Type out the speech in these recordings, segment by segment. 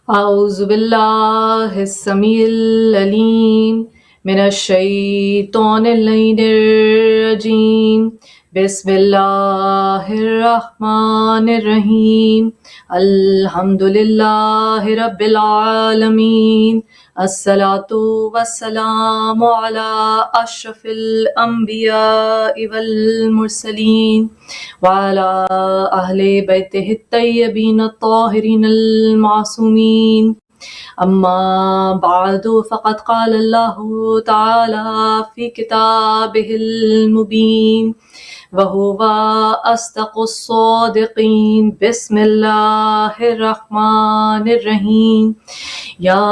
أعوذ بالله السميع العليم من الشيطان اللعين الرجيم بسم الله الرحمن الرحيم الحمد لله رب العالمين الصلاة والسلام على أشرف الأنبياء والمرسلين وعلى أهل بيته الطيبين الطاهرين المعصومين أما بعد فقد قال الله تعالى في كتابه المبين وهو أصدق الصادقين بسم الله الرحمن الرحيم يا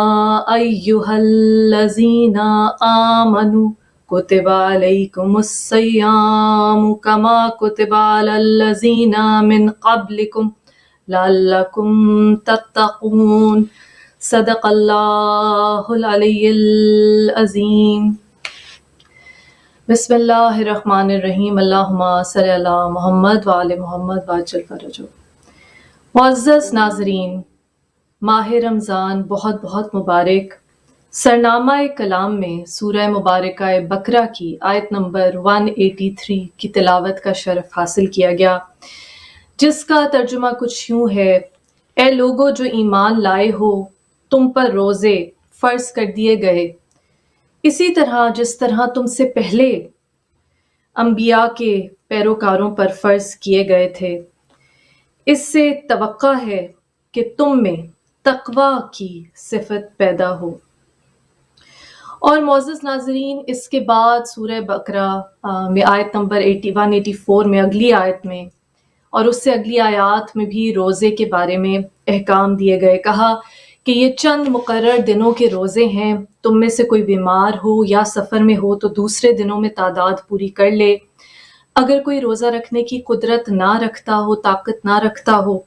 أيها الذين آمنوا كتب عليكم الصيام كما كتب على الذين من قبلكم لعلكم تتقون صدق اللہ العلی العظیم۔ بسم اللہ الرحمن الرحیم، اللہم صلی علی محمد وآل محمد وعجل فرجہ۔ معزز ناظرین، ماہ رمضان بہت بہت مبارک۔ سرنامہ کلام میں سورہ مبارکہ بقرہ کی آیت نمبر 183 کی تلاوت کا شرف حاصل کیا گیا، جس کا ترجمہ کچھ یوں ہے: اے لوگو جو ایمان لائے ہو، تم پر روزے فرض کر دیے گئے، اسی طرح جس طرح تم سے پہلے انبیاء کے پیروکاروں پر فرض کیے گئے تھے۔ اس سے توقع ہے کہ تم میں تقوی کی صفت پیدا ہو۔ اور معزز ناظرین، اس کے بعد سورہ بقرہ میں آیت نمبر 184 میں اگلی آیت میں اور اس سے اگلی آیات میں بھی روزے کے بارے میں احکام دیے گئے۔ کہا کہ یہ چند مقرر دنوں کے روزے ہیں، تم میں سے کوئی بیمار ہو یا سفر میں ہو تو دوسرے دنوں میں تعداد پوری کر لے۔ اگر کوئی روزہ رکھنے کی قدرت نہ رکھتا ہو، طاقت نہ رکھتا ہو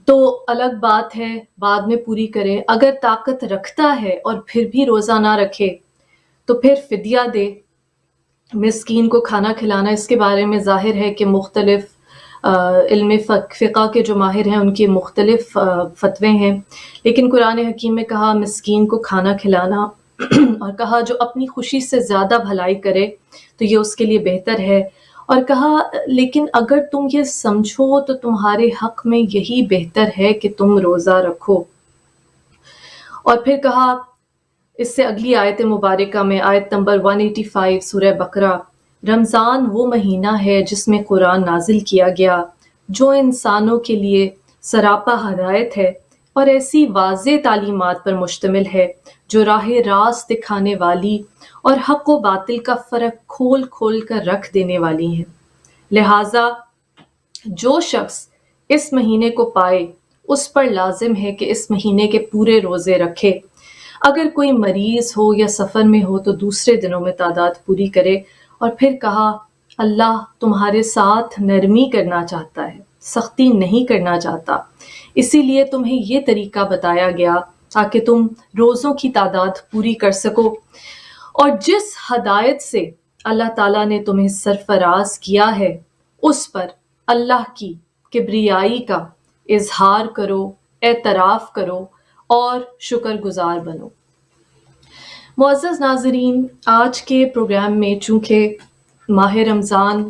تو الگ بات ہے، بعد میں پوری کرے۔ اگر طاقت رکھتا ہے اور پھر بھی روزہ نہ رکھے تو پھر فدیہ دے، مسکین کو کھانا کھلانا۔ اس کے بارے میں ظاہر ہے کہ مختلف علم فقہ کے جو ماہر ہیں ان کے مختلف فتوے ہیں، لیکن قرآن حکیم میں کہا مسکین کو کھانا کھلانا اور کہا جو اپنی خوشی سے زیادہ بھلائی کرے تو یہ اس کے لیے بہتر ہے، اور کہا لیکن اگر تم یہ سمجھو تو تمہارے حق میں یہی بہتر ہے کہ تم روزہ رکھو۔ اور پھر کہا اس سے اگلی آیت مبارکہ میں آیت نمبر 185 سورہ بقرہ، رمضان وہ مہینہ ہے جس میں قرآن نازل کیا گیا، جو انسانوں کے لیے سراپا ہدایت ہے اور ایسی واضح تعلیمات پر مشتمل ہے جو راہ راست دکھانے والی اور حق و باطل کا فرق کھول کھول کر رکھ دینے والی ہیں۔ لہٰذا جو شخص اس مہینے کو پائے اس پر لازم ہے کہ اس مہینے کے پورے روزے رکھے۔ اگر کوئی مریض ہو یا سفر میں ہو تو دوسرے دنوں میں تعداد پوری کرے۔ اور پھر کہا اللہ تمہارے ساتھ نرمی کرنا چاہتا ہے، سختی نہیں کرنا چاہتا، اسی لیے تمہیں یہ طریقہ بتایا گیا تاکہ تم روزوں کی تعداد پوری کر سکو۔ اور جس ہدایت سے اللہ تعالیٰ نے تمہیں سرفراز کیا ہے اس پر اللہ کی کبریائی کا اظہار کرو، اعتراف کرو اور شکر گزار بنو۔ معزز ناظرین، آج کے پروگرام میں چونکہ ماہ رمضان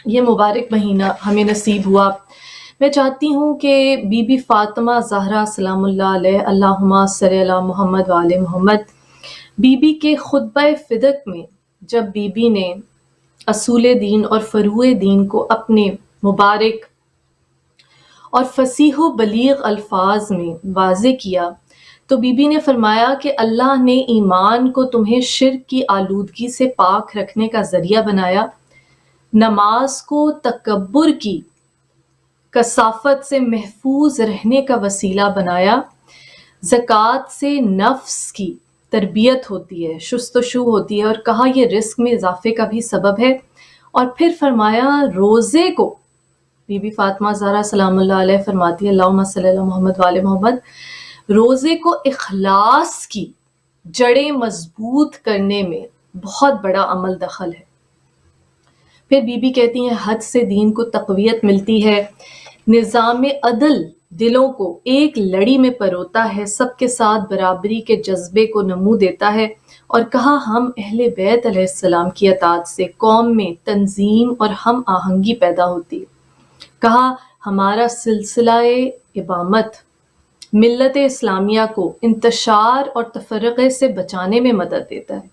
یہ مبارک مہینہ ہمیں نصیب ہوا، میں چاہتی ہوں کہ بی بی فاطمہ زہرا سلام اللہ علیہ، اللہم صلی علی محمد وآل محمد، بی بی کے خطبہ فدق میں جب بی بی نے اصول دین اور فروع دین کو اپنے مبارک اور فصیح و بلیغ الفاظ میں واضح کیا تو بی بی نے فرمایا کہ اللہ نے ایمان کو تمہیں شرک کی آلودگی سے پاک رکھنے کا ذریعہ بنایا، نماز کو تکبر کی کثافت سے محفوظ رہنے کا وسیلہ بنایا، زکوٰۃ سے نفس کی تربیت ہوتی ہے، شست و شو ہوتی ہے، اور کہا یہ رزق میں اضافے کا بھی سبب ہے۔ اور پھر فرمایا روزے کو، بی بی فاطمہ زہرا سلام اللہ علیہ فرماتی ہے اللہم صلی علی محمد وآل محمد، روزے کو اخلاص کی جڑیں مضبوط کرنے میں بہت بڑا عمل دخل ہے۔ پھر بی بی کہتی ہیں حج سے دین کو تقویت ملتی ہے، نظام عدل دلوں کو ایک لڑی میں پروتا ہے، سب کے ساتھ برابری کے جذبے کو نمو دیتا ہے، اور کہا ہم اہل بیت علیہ السلام کی اطاعت سے قوم میں تنظیم اور ہم آہنگی پیدا ہوتی ہے۔ کہا ہمارا سلسلہ امامت ملت اسلامیہ کو انتشار اور تفرقے سے بچانے میں مدد دیتا ہے۔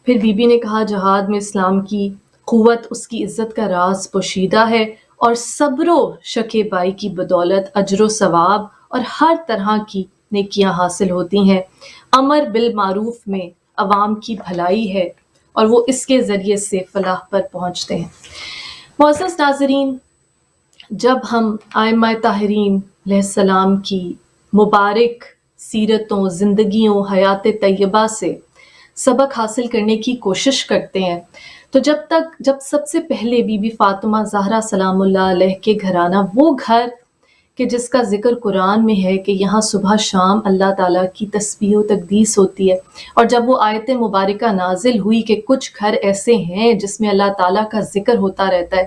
پھر بی بی نے کہا جہاد میں اسلام کی قوت، اس کی عزت کا راز پوشیدہ ہے، اور صبر و شکیبائی کی بدولت اجر و ثواب اور ہر طرح کی نیکیاں حاصل ہوتی ہیں۔ امر بالمعروف میں عوام کی بھلائی ہے اور وہ اس کے ذریعے سے فلاح پر پہنچتے ہیں۔ معزز ناظرین، جب ہم ائمہ طاہرین علیہ السلام کی مبارک سیرتوں، زندگیوں، حیات طیبہ سے سبق حاصل کرنے کی کوشش کرتے ہیں تو جب سب سے پہلے بی بی فاطمہ زہرا سلام اللہ علیہ کے گھرانہ، وہ گھر کہ جس کا ذکر قرآن میں ہے کہ یہاں صبح شام اللہ تعالیٰ کی تسبیح و تقدیس ہوتی ہے، اور جب وہ آیت مبارکہ نازل ہوئی کہ کچھ گھر ایسے ہیں جس میں اللہ تعالیٰ کا ذکر ہوتا رہتا ہے،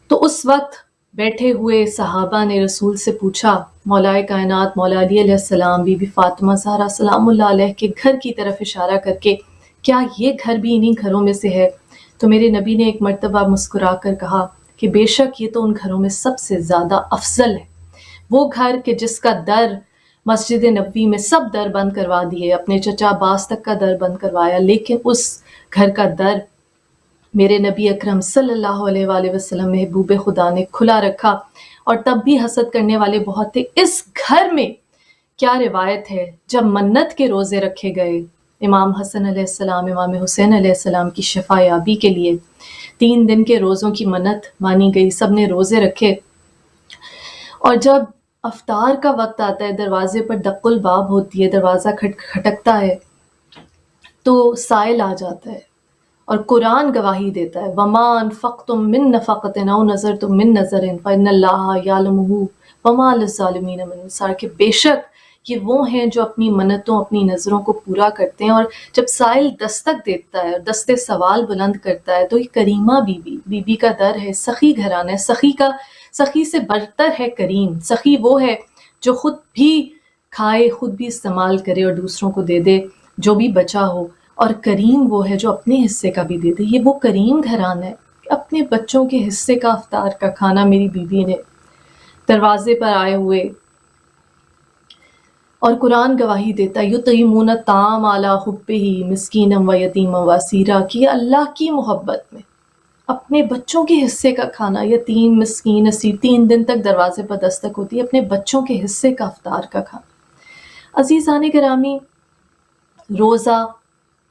تو اس وقت بیٹھے ہوئے صحابہ نے رسول سے پوچھا، مولائے کائنات مولا علی علیہ السلام، بی بی فاطمہ زہرا سلام اللہ علیہ کے گھر کی طرف اشارہ کر کے، کیا یہ گھر بھی انہی گھروں میں سے ہے؟ تو میرے نبی نے ایک مرتبہ مسکرا کر کہا کہ بے شک یہ تو ان گھروں میں سب سے زیادہ افضل ہے، وہ گھر کہ جس کا در مسجد نبوی میں سب در بند کروا دیے، اپنے چچا عباس تک کا در بند کروایا، لیکن اس گھر کا در میرے نبی اکرم صلی اللہ علیہ وآلہ وسلم محبوب خدا نے کھلا رکھا، اور تب بھی حسد کرنے والے بہت تھے۔ اس گھر میں کیا روایت ہے، جب منت کے روزے رکھے گئے امام حسن علیہ السلام، امام حسین علیہ السلام کی شفا یابی کے لیے 3 دن کے روزوں کی منت مانی گئی، سب نے روزے رکھے، اور جب افطار کا وقت آتا ہے، دروازے پر دق الباب ہوتی ہے، دروازہ کھٹکتا ہے تو سائل آ جاتا ہے، اور قرآن گواہی دیتا ہے وَمَا أَنفَقْتُم مِّن نَفَقَةٍ أَوْ نَذَرْتُم مِّن نَذْرٍ فَإِنَّ اللَّهَ يَعْلَمُهُ وَمَا لِلظَّالِمِينَ مِنْ أَنصَارٍ، کہ بے شک یہ وہ ہیں جو اپنی منتوں، اپنی نظروں کو پورا کرتے ہیں، اور جب سائل دستک دیتا ہے اور دستے سوال بلند کرتا ہے تو یہ کریمہ بی بی کا در ہے، سخی گھرانہ ہے، سخی سے برتر ہے کریم۔ سخی وہ ہے جو خود بھی کھائے، خود بھی استعمال کرے اور دوسروں کو دے دے جو بھی بچا ہو، اور کریم وہ ہے جو اپنے حصے کا بھی دے دے۔ یہ وہ کریم گھرانہ ہے، اپنے بچوں کے حصے کا افطار کا کھانا میری بیوی نے دروازے پر آئے ہوئے، اور قرآن گواہی دیتا ہے یطعمون الطعام علی حبہ مسکینا و یتیما و اسیرا، کہ اللہ کی محبت میں اپنے بچوں کے حصے کا کھانا، یتیم، مسکین، اسیر، 3 دن تک دروازے پر دستک ہوتی ہے، اپنے بچوں کے حصے کا افطار کا کھانا۔ عزیزان گرامی، روزہ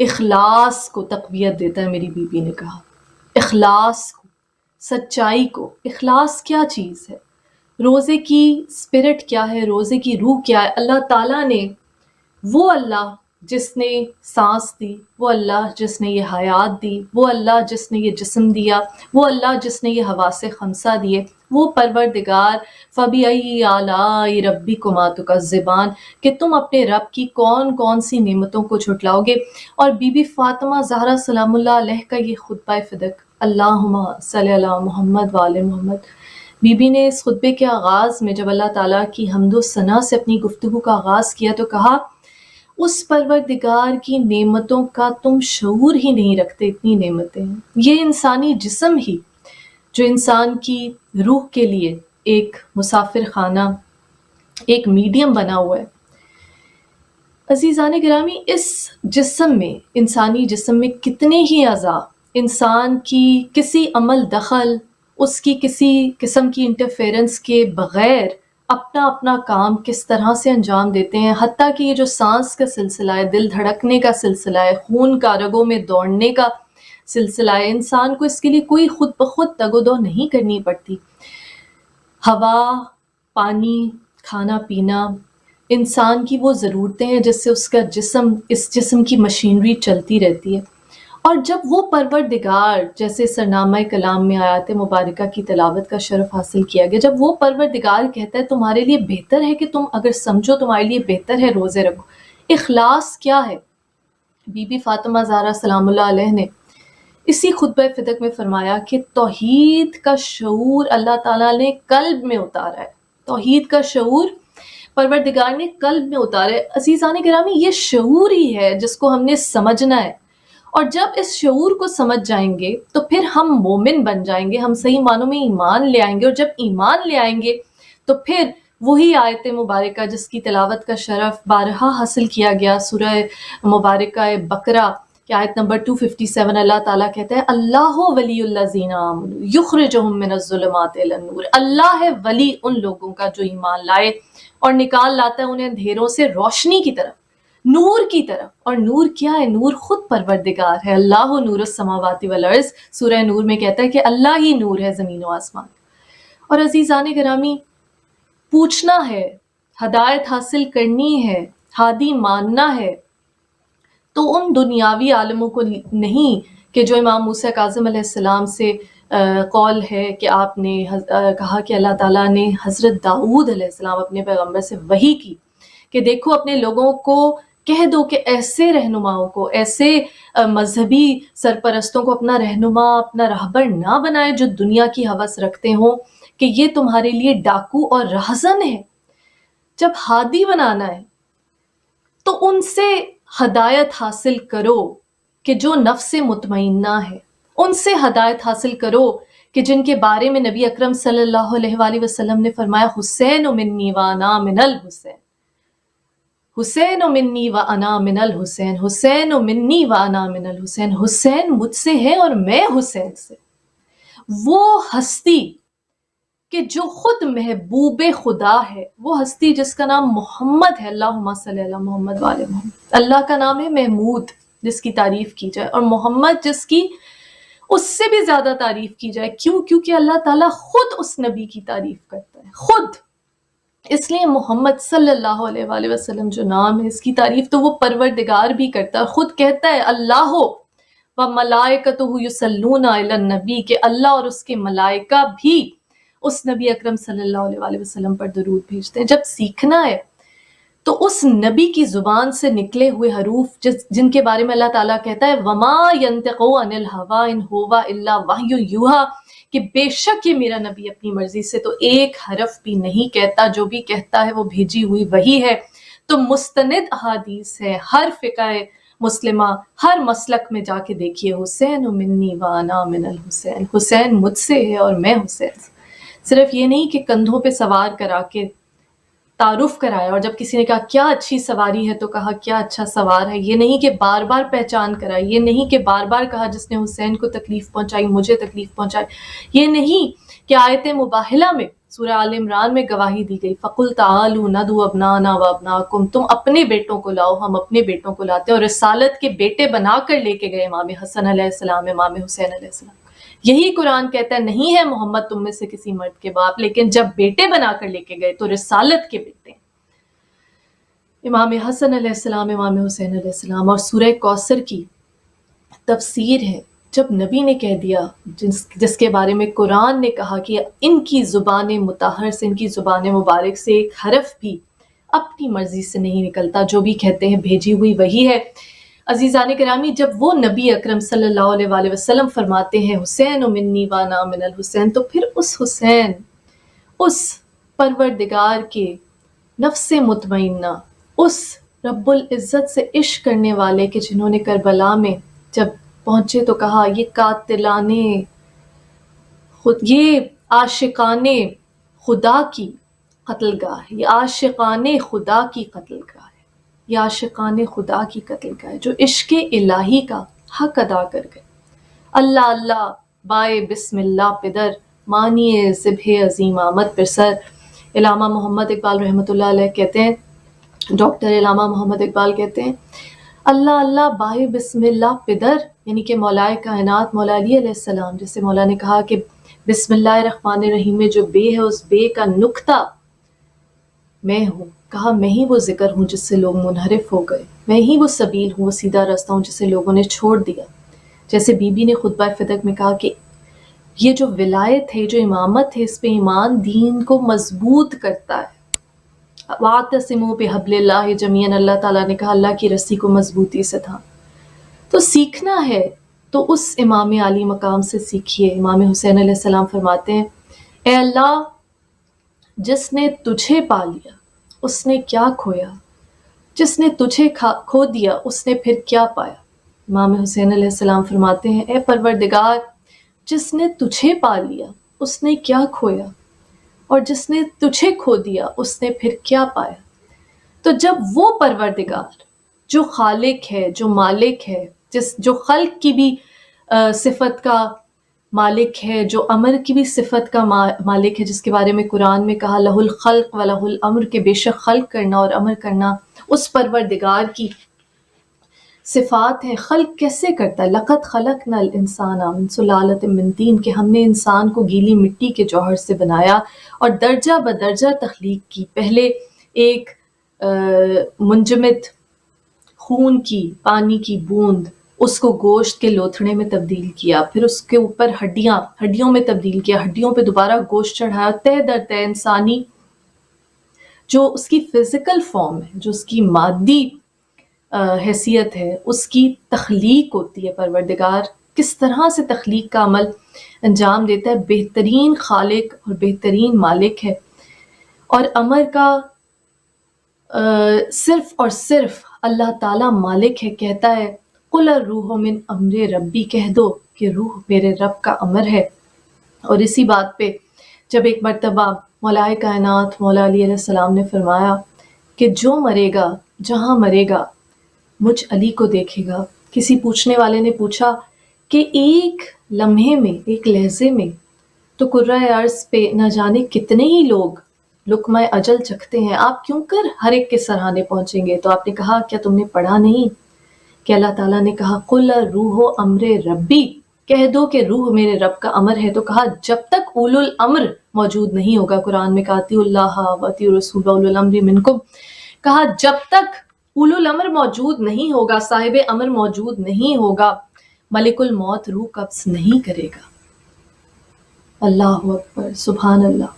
اخلاص کو تقویت دیتا ہے، میری بیوی نے کہا اخلاص کو، سچائی کو۔ اخلاص کیا چیز ہے؟ روزے کی اسپرٹ کیا ہے؟ روزے کی روح کیا ہے؟ اللہ تعالیٰ نے، وہ اللہ جس نے سانس دی، وہ اللہ جس نے یہ حیات دی، وہ اللہ جس نے یہ جسم دیا، وہ اللہ جس نے یہ حواس خمسہ دیے، وہ پروردگار فَبِأَيِّ آلَاءِ رَبِّكُمَا تُكَذِّبَانِ، کہ تم اپنے رب کی کون کون سی نعمتوں کو جھٹلاؤ گے۔ اور بی بی فاطمہ زہرا سلام اللہ علیہ کا یہ خطبہ فدق، اللہم صلی علی محمد وآل محمد، بی بی نے اس خطبے کے آغاز میں جب اللہ تعالیٰ کی حمد و ثنا سے اپنی گفتگو کا آغاز کیا تو کہا اس پروردگار کی نعمتوں کا تم شعور ہی نہیں رکھتے، اتنی نعمتیں ہیں۔ یہ انسانی جسم ہی جو انسان کی روح کے لیے ایک مسافر خانہ، ایک میڈیم بنا ہوا ہے۔ عزیزان گرامی، اس جسم میں، انسانی جسم میں کتنے ہی اعضاء انسان کی کسی عمل دخل، اس کی کسی قسم کی انٹرفیرنس کے بغیر اپنا اپنا کام کس طرح سے انجام دیتے ہیں، حتیٰ کہ یہ جو سانس کا سلسلہ ہے، دل دھڑکنے کا سلسلہ ہے، خون کا رگوں میں دوڑنے کا سلسلہ ہے، انسان کو اس کے لیے کوئی خود بخود تگ و دو نہیں کرنی پڑتی۔ ہوا، پانی، کھانا پینا، انسان کی وہ ضرورتیں ہیں جس سے اس کا جسم، اس جسم کی مشینری چلتی رہتی ہے۔ اور جب وہ پروردگار، جیسے سرنامہ کلام میں آیات مبارکہ کی تلاوت کا شرف حاصل کیا گیا، جب وہ پروردگار کہتا ہے تمہارے لیے بہتر ہے کہ تم اگر سمجھو تمہارے لیے بہتر ہے روزے رکھو، اخلاص کیا ہے؟ بی بی فاطمہ زہرا سلام اللہ علیہ نے اسی خطبہ فدق میں فرمایا کہ توحید کا شعور اللہ تعالیٰ نے قلب میں اتارا ہے، توحید کا شعور پروردگار نے قلب میں اتارا ہے۔ عزیزان گرامی، یہ شعور ہی ہے جس کو ہم نے سمجھنا ہے، اور جب اس شعور کو سمجھ جائیں گے تو پھر ہم مومن بن جائیں گے، ہم صحیح معنوں میں ایمان لے آئیں گے، اور جب ایمان لے آئیں گے تو پھر وہی آیت مبارکہ جس کی تلاوت کا شرف بارہا حاصل کیا گیا، سورہ مبارکہ بقرہ کہ آیت نمبر 257 اللہ تعالیٰ کہتا ہے اللہ ولی الذین آمنوا یخرجہم من الظلمات الی النور، اللہ ہے ولی ان لوگوں کا جو ایمان لائے اور نکال لاتا ہے انہیں اندھیروں سے روشنی کی طرف، نور کی طرف۔ اور نور کیا ہے؟ نور خود پروردگار ہے، اللہ نور السماوات والارض، سورہ نور میں کہتا ہے کہ اللہ ہی نور ہے زمین و آسمان۔ اور عزیزان گرامی، پوچھنا ہے، ہدایت حاصل کرنی ہے، ہادی ماننا ہے، تو ان دنیاوی عالموں کو نہیں کہ جو امام موسیٰ کاظم علیہ السلام سے قول ہے کہ آپ نے کہا کہ اللہ تعالیٰ نے حضرت داؤد علیہ السلام اپنے پیغمبر سے وحی کی کہ دیکھو اپنے لوگوں کو کہہ دو کہ ایسے رہنماؤں کو، ایسے مذہبی سرپرستوں کو اپنا رہنما، اپنا رہبر نہ بنائے جو دنیا کی ہوس رکھتے ہوں، کہ یہ تمہارے لیے ڈاکو اور رہزن ہے۔ جب ہادی بنانا ہے تو ان سے ہدایت حاصل کرو کہ جو نفس مطمئنہ ہے، ان سے ہدایت حاصل کرو کہ جن کے بارے میں نبی اکرم صلی اللہ علیہ وآلہ وسلم نے فرمایا حسین منی وانا من الحسین، حسین منی وانا من الحسین، حسین منی وانا من الحسین، حسین مجھ سے ہے اور میں حسین سے۔ وہ ہستی کہ جو خود محبوب خدا ہے، وہ ہستی جس کا نام محمد ہے، اللہم صلی اللہ محمد وآل محمد، اللہ کا نام ہے محمود جس کی تعریف کی جائے، اور محمد جس کی اس سے بھی زیادہ تعریف کی جائے۔ کیوں؟ کیونکہ اللہ تعالیٰ خود اس نبی کی تعریف کرتا ہے، خود۔ اس لیے محمد صلی اللہ علیہ وآلہ وسلم جو نام ہے، اس کی تعریف تو وہ پروردگار بھی کرتا ہے، خود کہتا ہے اللہ وملائکتہ یصلون علی النبی، کہ اللہ اور اس کے ملائکہ بھی اس نبی اکرم صلی اللہ علیہ وآلہ وسلم پر درود بھیجتے ہیں۔ جب سیکھنا ہے تو اس نبی کی زبان سے نکلے ہوئے حروف جن کے بارے میں اللہ تعالیٰ کہتا ہے وَمَا يَنْتِقُ عَنِ الْهَوَىٰ إِنْ هُوَ إِلَّا وَحْيٌ يُوحَىٰ، کہ بے شک یہ میرا نبی اپنی مرضی سے تو ایک حرف بھی نہیں کہتا، جو بھی کہتا ہے وہ بھیجی ہوئی وحی ہے۔ تو مستند احادیث ہے، ہر فقہ مسلمہ، ہر مسلک میں جا کے دیکھیے حسین منی وانا من الحسین، حسین مجھ سے ہے اور میں حسین سے۔ صرف یہ نہیں کہ کندھوں پہ سوار کرا کے تعارف کرایا، اور جب کسی نے کہا کیا اچھی سواری ہے تو کہا کیا اچھا سوار ہے، یہ نہیں کہ بار بار پہچان کرائی، یہ نہیں کہ بار بار کہا جس نے حسین کو تکلیف پہنچائی مجھے تکلیف پہنچائی، یہ نہیں کہ آیت مباہلہ میں سورہ آل عمران میں گواہی دی گئی فَقُلْ تَعَالُوا نَدْعُ أَبْنَاءَنَا وَأَبْنَاءَكُمْ، تم اپنے بیٹوں کو لاؤ ہم اپنے بیٹوں کو لاتے ہیں، اور رسالت کے بیٹے بنا کر لے کے گئے امام حسن علیہ السلام، امام حسین علیہ السلام۔ یہی قرآن کہتا ہے نہیں ہے محمد تم میں سے کسی مرد کے باپ، لیکن جب بیٹے بنا کر لے کے گئے تو رسالت کے بیٹے امام حسن علیہ السلام، امام حسین علیہ السلام۔ اور سورہ کوثر کی تفسیر ہے، جب نبی نے کہہ دیا جس کے بارے میں قرآن نے کہا کہ ان کی زبان مطہر سے، ان کی زبان مبارک سے ایک حرف بھی اپنی مرضی سے نہیں نکلتا، جو بھی کہتے ہیں بھیجی ہوئی وہی ہے۔ عزیزان گرامی، جب وہ نبی اکرم صلی اللہ علیہ وآلہ وسلم فرماتے ہیں حسین منی وانا من الحسین، تو پھر اس حسین، اس پروردگار کے نفس مطمئنہ، اس رب العزت سے عشق کرنے والے کہ جنہوں نے کربلا میں جب پہنچے تو کہا یہ قاتلانے خود، یہ عاشقانے خدا کی قتل گاہ ہے، یہ عاشقانے خدا کی قتل گاہ ہے، یہ عاشقان خدا کی قتل گاہ ہے، جو عشق الہی کا حق ادا کر گئے۔ اللہ اللہ بائے بسم اللہ پدر، مانیے ذبح عظیم آمد پر سر۔ علامہ محمد اقبال رحمۃ اللہ علیہ کہتے ہیں، ڈاکٹر علامہ محمد اقبال کہتے ہیں اللہ اللہ بائے بسم اللہ پدر، یعنی کہ مولا کائنات مولا علی علیہ السلام، جیسے مولا نے کہا کہ بسم اللہ الرحمن الرحیم میں جو بے ہے اس بے کا نقطہ میں ہوں، کہا میں ہی وہ ذکر ہوں جس سے لوگ منحرف ہو گئے، میں ہی وہ سبیل ہوں، وہ سیدھا راستہ ہوں جسے لوگوں نے چھوڑ دیا۔ جیسے بی بی نے خطبہ فدق میں کہا کہ یہ جو ولایت ہے، جو امامت ہے، اس پہ ایمان دین کو مضبوط کرتا ہے۔ وَاعْتَصِمُوا بِحَبْلِ اللَّهِ جَمِيعًا، اللہ تعالیٰ نے کہا اللہ کی رسی کو مضبوطی سے تھا۔ تو سیکھنا ہے تو اس امام عالی مقام سے سیکھیے. امام حسین علیہ السلام فرماتے ہیں اے اللہ جس نے تجھے پا لیا اس نے کیا کھویا، جس نے تجھے کھو دیا اس نے پھر کیا پایا. امام حسین علیہ السلام فرماتے ہیں اے پروردگار جس نے تجھے پا لیا اس نے کیا کھویا اور جس نے تجھے کھو دیا اس نے پھر کیا پایا. تو جب وہ پروردگار جو خالق ہے، جو مالک ہے، جو خلق کی بھی صفت کا مالک ہے، جو امر کی بھی صفت کا مالک ہے، جس کے بارے میں قرآن میں کہا لہ الخلق و لہ الامر، کہ بے شک خلق کرنا اور امر کرنا اس پروردگار کی صفات ہیں. خلق کیسے کرتا ہے؟ لقد خلقنا الانسان من سلالۃ من طین، کہ ہم نے انسان کو گیلی مٹی کے جوہر سے بنایا اور درجہ بدرجہ تخلیق کی. پہلے ایک منجمد خون کی پانی کی بوند، اس کو گوشت کے لوتھڑے میں تبدیل کیا، پھر اس کے اوپر ہڈیوں میں تبدیل کیا، ہڈیوں پہ دوبارہ گوشت چڑھایا، تہ در تہ انسانی جو اس کی فزیکل فارم ہے، جو اس کی مادی حیثیت ہے، اس کی تخلیق ہوتی ہے. پروردگار کس طرح سے تخلیق کا عمل انجام دیتا ہے. بہترین خالق اور بہترین مالک ہے. اور امر کا صرف اور صرف اللہ تعالیٰ مالک ہے. کہتا ہے قل الروح من امر ربی، کہہ دو کہ روح میرے رب کا امر ہے. اور اسی بات پہ جب ایک مرتبہ مولا کائنات مولا علی علیہ السلام نے فرمایا کہ جو مرے گا جہاں مرے گا مجھ علی کو دیکھے گا. کسی پوچھنے والے نے پوچھا کہ ایک لمحے میں، ایک لہجے میں تو کرۂ ارض پہ نہ جانے کتنے ہی لوگ لقمہ اجل چکھتے ہیں، آپ کیوں کر ہر ایک کے سرحانے پہنچیں گے؟ تو آپ نے کہا کیا تم نے پڑھا نہیں کہ اللہ تعالیٰ نے کہا قل الروح امر ربی، کہہ دو کہ روح میرے رب کا امر ہے. تو کہا جب تک اولو الامر موجود نہیں ہوگا، قرآن میں کہا اطیعوا اللہ واطیعوا الرسول واولو الامر منکم، کہا جب تک اولو الامر موجود نہیں ہوگا، صاحب امر موجود نہیں ہوگا، ملک الموت روح قبض نہیں کرے گا. اللہ اکبر، سبحان اللہ.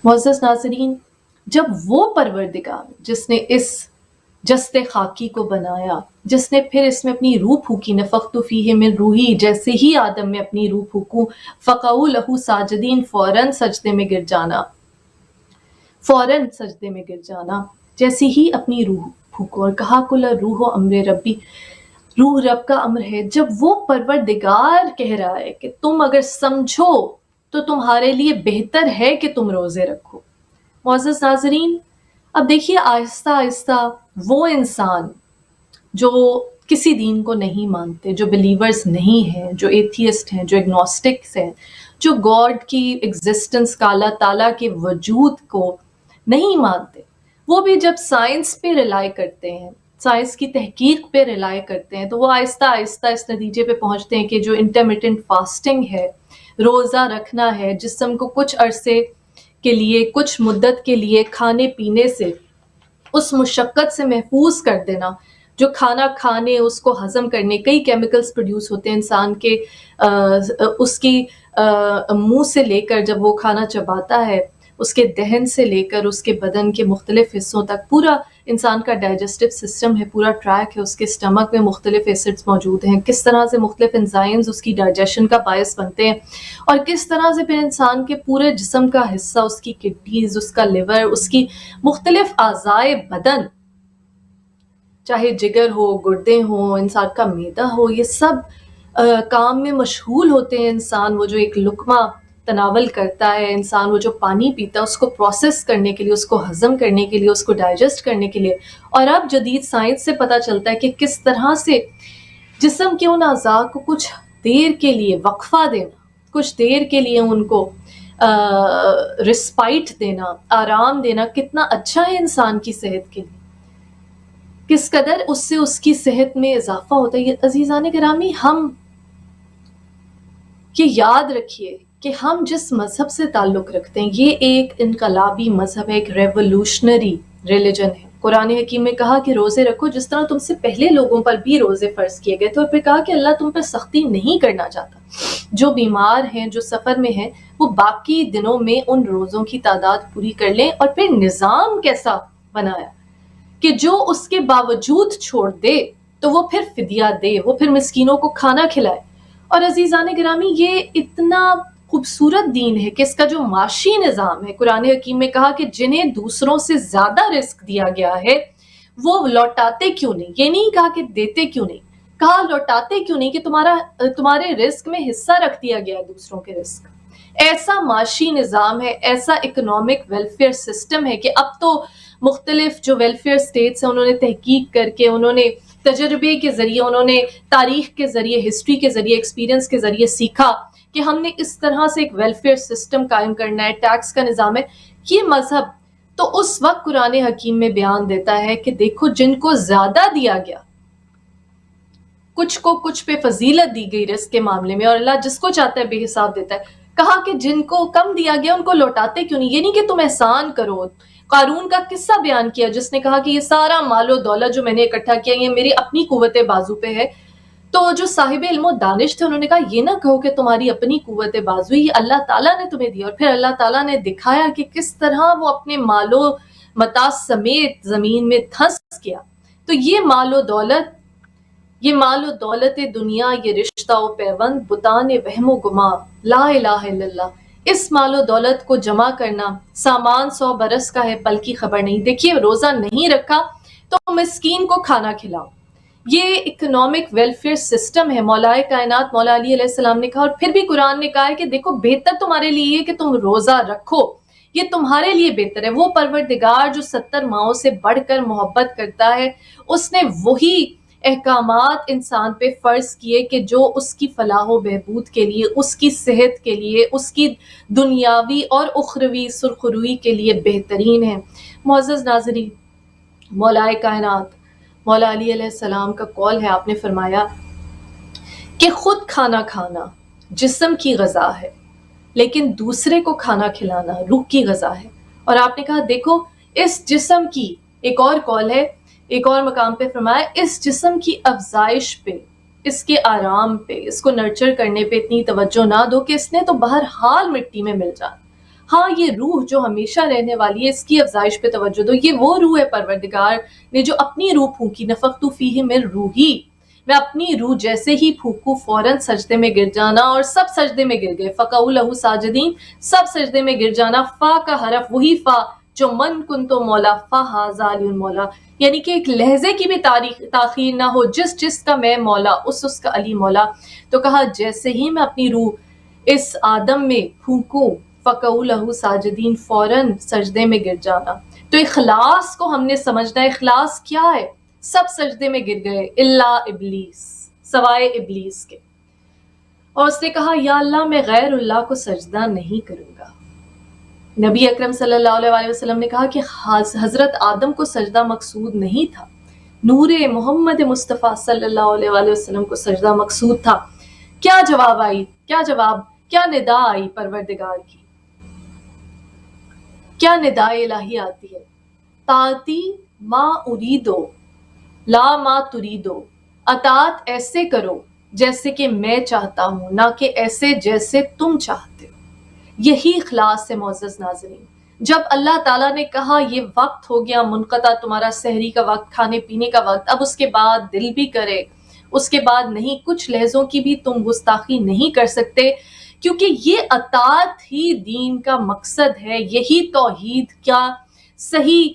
معزز ناظرین، جب وہ پروردگار جس نے اس جست خاکی کو بنایا، جس نے پھر اس میں اپنی روح پھونکی، نفخت فیہ من روحی، جیسے ہی آدم میں اپنی روح پھونکوں، فقعوا لہ ساجدین، فوراً سجدے میں گر جانا، جیسے ہی اپنی روح پھونکو. اور کہا قل الروح امر ربی، روح رب کا امر ہے. جب وہ پروردگار کہہ رہا ہے کہ تم اگر سمجھو تو تمہارے لیے بہتر ہے کہ تم روزے رکھو. معزز ناظرین، اب دیکھیے آہستہ آہستہ وہ انسان جو کسی دین کو نہیں مانتے، جو بلیورز نہیں ہیں، جو ایتھیسٹ ہیں، جو اگنوسٹکس ہیں، جو گاڈ کی ایگزسٹنس کا، اللہ تعالیٰ کے وجود کو نہیں مانتے، وہ بھی جب سائنس پہ ریلائی کرتے ہیں، سائنس کی تحقیق پہ ریلائی کرتے ہیں، تو وہ آہستہ آہستہ اس نتیجے پہ پہنچتے ہیں کہ جو انٹرمیٹنٹ فاسٹنگ ہے، روزہ رکھنا ہے، جسم کو کچھ عرصے کے لیے، کچھ مدت کے لیے کھانے پینے سے، اس مشقت سے محفوظ کر دینا، جو کھانا کھانے، اس کو ہضم کرنے کئی کیمیکلز پروڈیوس ہوتے ہیں انسان کے، اس کی منہ سے لے کر جب وہ کھانا چباتا ہے، اس کے دہن سے لے کر اس کے بدن کے مختلف حصوں تک، پورا انسان کا ڈائجسٹو سسٹم ہے، پورا ٹریک ہے، اس کے اسٹمک میں مختلف ایسڈز موجود ہیں، کس طرح سے مختلف انزائمز اس کی ڈائجیشن کا باعث بنتے ہیں، اور کس طرح سے پھر انسان کے پورے جسم کا حصہ، اس کی کڈنیز، اس کا لیور، اس کی مختلف اعضائے بدن، چاہے جگر ہو، گردے ہوں، انسان کا معدہ ہو، یہ سب کام میں مشغول ہوتے ہیں. انسان وہ جو ایک لقمہ تناول کرتا ہے، انسان وہ جو پانی پیتا ہے، اس کو پروسیس کرنے کے لیے، اس کو ہضم کرنے کے لیے، اس کو ڈائجسٹ کرنے کے لیے. اور اب جدید سائنس سے پتہ چلتا ہے کہ کس طرح سے جسم کے ان اعضاء کو کچھ دیر کے لیے وقفہ دینا، کچھ دیر کے لیے ان کو رسپائٹ دینا، آرام دینا کتنا اچھا ہے انسان کی صحت کے لیے، کس قدر اس سے اس کی صحت میں اضافہ ہوتا ہے. یہ عزیزان گرامی، ہم یہ یاد رکھیے کہ ہم جس مذہب سے تعلق رکھتے ہیں یہ ایک انقلابی مذہب ہے، ایک ریولوشنری ریلیجن ہے. قرآن حکیم میں کہا کہ روزے رکھو جس طرح تم سے پہلے لوگوں پر بھی روزے فرض کیے گئے تھے، اور پھر کہا کہ اللہ تم پر سختی نہیں کرنا چاہتا. جو بیمار ہیں، جو سفر میں ہیں، وہ باقی دنوں میں ان روزوں کی تعداد پوری کر لیں. اور پھر نظام کیسا بنایا کہ جو اس کے باوجود چھوڑ دے تو وہ پھر فدیہ دے، وہ پھر مسکینوں کو کھانا کھلائے، اور عزیزان گرامی یہ اتنا خوبصورت دین ہے کہ اس کا جو معاشی نظام ہے، قرآن حکیم میں کہا کہ جنہیں دوسروں سے زیادہ رزق دیا گیا ہے وہ لوٹاتے کیوں نہیں، یہ نہیں کہا کہ دیتے کیوں نہیں، کہا لوٹاتے کیوں نہیں، کہ تمہارے رزق میں حصہ رکھ دیا گیا ہے دوسروں کے رزق۔ ایسا معاشی نظام ہے، ایسا اکنامک ویلفیئر سسٹم ہے کہ اب تو مختلف جو ویلفیئر سٹیٹس ہیں انہوں نے تحقیق کر کے، انہوں نے تجربے کے ذریعے، انہوں نے تاریخ کے ذریعے، ہسٹری کے ذریعے، ایکسپیرینس کے ذریعے سیکھا کہ ہم نے اس طرح سے ایک ویلفیئر سسٹم قائم کرنا ہے، ٹیکس کا نظام ہے۔ یہ مذہب تو اس وقت قرآن حکیم میں بیان دیتا ہے کہ دیکھو جن کو زیادہ دیا گیا، کچھ کو کچھ پہ فضیلت دی گئی رزق کے معاملے میں، اور اللہ جس کو چاہتا ہے بے حساب دیتا ہے۔ کہا کہ جن کو کم دیا گیا ان کو لوٹاتے کیوں نہیں، یہ نہیں کہ تم احسان کرو۔ قارون کا قصہ بیان کیا جس نے کہا کہ یہ سارا مال و دولت جو میں نے اکٹھا کیا یہ میری اپنی قوت بازو پہ ہے۔ تو جو صاحب علم و دانش تھے انہوں نے کہا یہ نہ کہو کہ تمہاری اپنی قوت بازو، یہ اللہ تعالیٰ نے تمہیں دیا، اور پھر اللہ تعالیٰ نے دکھایا کہ کس طرح وہ اپنے مال و متاع سمیت زمین میں دھنس گیا۔ تو یہ مال و دولت دنیا، یہ رشتہ و پیوند، بتان وہم و گما، لا الہ الا اللہ، اس مال و دولت کو جمع کرنا سامان 100 برس کا ہے، پل کی خبر نہیں۔ دیکھیے روزہ نہیں رکھا تو مسکین کو کھانا کھلاؤ، یہ اکنامک ویلفیئر سسٹم ہے۔ مولا کائنات مولا علی علیہ السلام نے کہا، اور پھر بھی قرآن نے کہا ہے کہ دیکھو بہتر تمہارے لیے یہ کہ تم روزہ رکھو، یہ تمہارے لیے بہتر ہے۔ وہ پروردگار جو 70 ماؤں سے بڑھ کر محبت کرتا ہے، اس نے وہی احکامات انسان پہ فرض کیے کہ جو اس کی فلاح و بہبود کے لیے، اس کی صحت کے لیے، اس کی دنیاوی اور اخروی سرخروئی کے لیے بہترین ہے۔ معزز ناظرین، مولا کائنات مولا علی علیہ السلام کا قول ہے، آپ نے فرمایا کہ خود کھانا کھانا جسم کی غذا ہے، لیکن دوسرے کو کھانا کھلانا روح کی غذا ہے۔ اور آپ نے کہا دیکھو اس جسم کی، ایک اور قول ہے، ایک اور مقام پہ فرمایا اس جسم کی افزائش پہ، اس کے آرام پہ، اس کو نرچر کرنے پہ اتنی توجہ نہ دو کہ اس نے تو بہرحال مٹی میں مل جانا۔ ہاں یہ روح جو ہمیشہ رہنے والی ہے اس کی افزائش پہ توجہ دو۔ یہ وہ روح ہے پروردگار نے جو اپنی روح پھونکی، نفخت فیہ من روحی، میں اپنی روح جیسے ہی پھونکوں فوراً سجدے میں گر جانا، اور سب سجدے میں گر گئے۔ فقعوا لہ ساجدین، سب سجدے میں گر جانا۔ فا کا حرف وہی فا جو من کنتو مولا فہذا علی مولا، یعنی کہ ایک لہجے کی بھی تاخیر نہ ہو، جس کا میں مولا اس کا علی مولا۔ تو کہا جیسے ہی میں اپنی روح اس آدم میں پھونکوں، فقعوا لہ ساجدین، فوراً سجدے میں گر جانا۔ تو اخلاص کو ہم نے سمجھنا ہے۔ اخلاص کیا ہے؟ سب سجدے میں گر گئے الا ابلیس، سوائے ابلیس کے، اور اس نے کہا یا اللہ میں غیر اللہ کو سجدہ نہیں کروں گا۔ نبی اکرم صلی اللہ علیہ وسلم نے کہا کہ حضرت آدم کو سجدہ مقصود نہیں تھا، نور محمد مصطفیٰ صلی اللہ علیہ وسلم کو سجدہ مقصود تھا۔ کیا جواب آئی، کیا ندا آئی پروردگار کی، کیا ندا الہی آتی ہے، طاعتی ما اریدو لا ما تریدو، اطاعت ایسے کرو جیسے کہ میں چاہتا ہوں، نہ کہ ایسے جیسے تم چاہتے ہو۔ یہی اخلاص ہے معزز ناظرین۔ جب اللہ تعالیٰ نے کہا یہ وقت ہو گیا منقطع، تمہارا سحری کا وقت، کھانے پینے کا وقت، اب اس کے بعد دل بھی کرے، اس کے بعد نہیں، کچھ لحظوں کی بھی تم گستاخی نہیں کر سکتے، کیونکہ یہ اطاعت ہی دین کا مقصد ہے۔ یہی توحید کا صحیح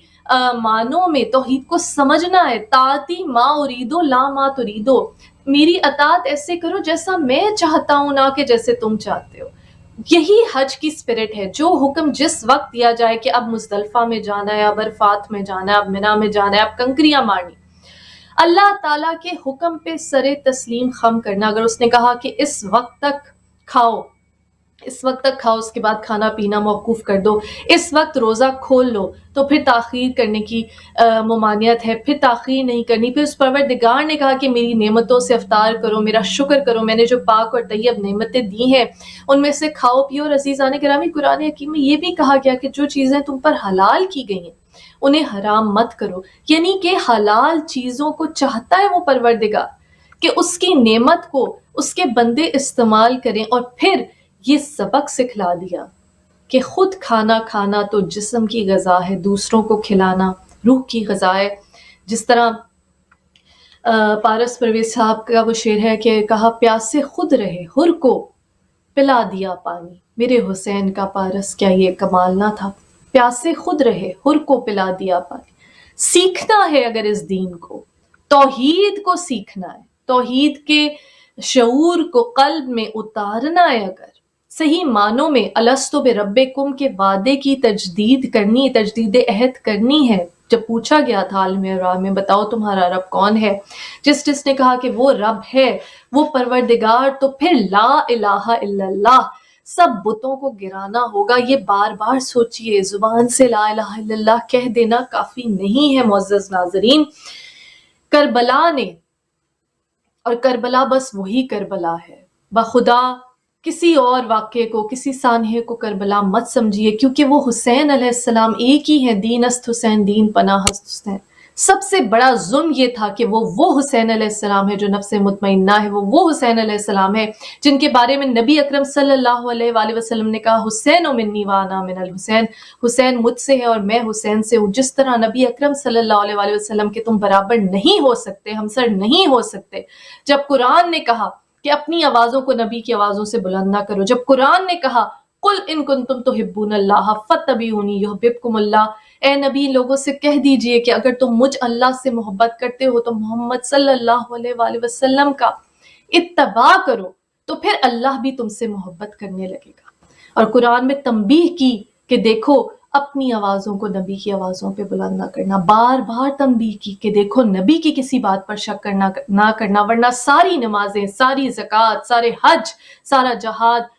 معنوں میں توحید کو سمجھنا ہے۔ طاعتی ما اریدو لا ما تریدو، میری اطاعت ایسے کرو جیسا میں چاہتا ہوں، نہ کہ جیسے تم چاہتے ہو۔ یہی حج کی اسپرٹ ہے۔ جو حکم جس وقت دیا جائے کہ اب مزدلفہ میں جانا ہے، اب عرفات میں جانا ہے، اب منی میں جانا ہے، اب کنکریاں مارنی، اللہ تعالیٰ کے حکم پہ سر تسلیم خم کرنا۔ اگر اس نے کہا کہ اس وقت تک کھاؤ، اس کے بعد کھانا پینا موقوف کر دو، اس وقت روزہ کھول لو، تو پھر تاخیر کرنے کی ممانعت ہے، پھر تاخیر نہیں کرنی۔ پھر اس پروردگار نے کہا کہ میری نعمتوں سے افطار کرو، میرا شکر کرو، میں نے جو پاک اور طیب نعمتیں دی ہیں ان میں سے کھاؤ پیو۔ اور عزیزان گرامی قرآن حکیم میں یہ بھی کہا گیا کہ جو چیزیں تم پر حلال کی گئی ہیں انہیں حرام مت کرو، یعنی کہ حلال چیزوں کو چاہتا ہے وہ پروردگار کہ اس کی نعمت کو اس کے بندے استعمال کریں۔ اور پھر یہ سبق سکھلا دیا کہ خود کھانا کھانا تو جسم کی غذا ہے، دوسروں کو کھلانا روح کی غذا ہے۔ جس طرح پارس پرویز صاحب کا وہ شعر ہے کہ کہا پیاس سے خود رہے ہر کو پلا دیا پانی، میرے حسین کا پارس کیا یہ کمال نہ تھا، پیاس سے خود رہے ہر کو پلا دیا پانی۔ سیکھنا ہے اگر اس دین کو، توحید کو سیکھنا ہے، توحید کے شعور کو قلب میں اتارنا ہے، اگر صحیح معنوں میں الستو بربکم کے وعدے کی تجدید کرنی، تجدید عہد کرنی ہے۔ جب پوچھا گیا تھا عالم ارواح میں بتاؤ تمہارا رب کون ہے، جس نے کہا کہ وہ رب ہے، وہ پروردگار، تو پھر لا الہ الا اللہ، سب بتوں کو گرانا ہوگا۔ یہ بار بار سوچئے، زبان سے لا الہ الا اللہ کہہ دینا کافی نہیں ہے معزز ناظرین۔ کربلا نے، اور کربلا بس وہی کربلا ہے، بخدا کسی اور واقعے کو، کسی سانحے کو کربلا مت سمجھیے، کیونکہ وہ حسین علیہ السلام ایک ہی ہے، دین است حسین دین پناہ است حسین۔ سب سے بڑا ظلم یہ تھا کہ وہ حسین علیہ السلام ہے جو نفس مطمئنہ ہے، وہ حسین علیہ السلام ہے جن کے بارے میں نبی اکرم صلی اللہ علیہ وآلہ وسلم نے کہا حسین منی وانا من الحسین، حسین مجھ سے ہے اور میں حسین سے ہوں۔ جس طرح نبی اکرم صلی اللہ علیہ وآلہ وسلم کے تم برابر نہیں ہو سکتے، ہمسر نہیں ہو سکتے۔ جب قرآن نے کہا کہ اپنی آوازوں کو نبی کی آوازوں سے بلند نہ کرو، جب قرآن نے کہا قل ان کنتم تحبون اللہ فاتبعونی یحببکم اللہ، اے نبی لوگوں سے کہہ دیجئے کہ اگر تم مجھ اللہ سے محبت کرتے ہو تو محمد صلی اللہ علیہ وآلہ وسلم کا اتباع کرو، تو پھر اللہ بھی تم سے محبت کرنے لگے گا۔ اور قرآن میں تنبیہ کی کہ دیکھو اپنی آوازوں کو نبی کی آوازوں پہ بلند نہ کرنا، بار بار تنبیہ کی کہ دیکھو نبی کی کسی بات پر شک نہ کرنا، ورنہ ساری نمازیں، ساری زکوٰۃ، سارے حج، سارا جہاد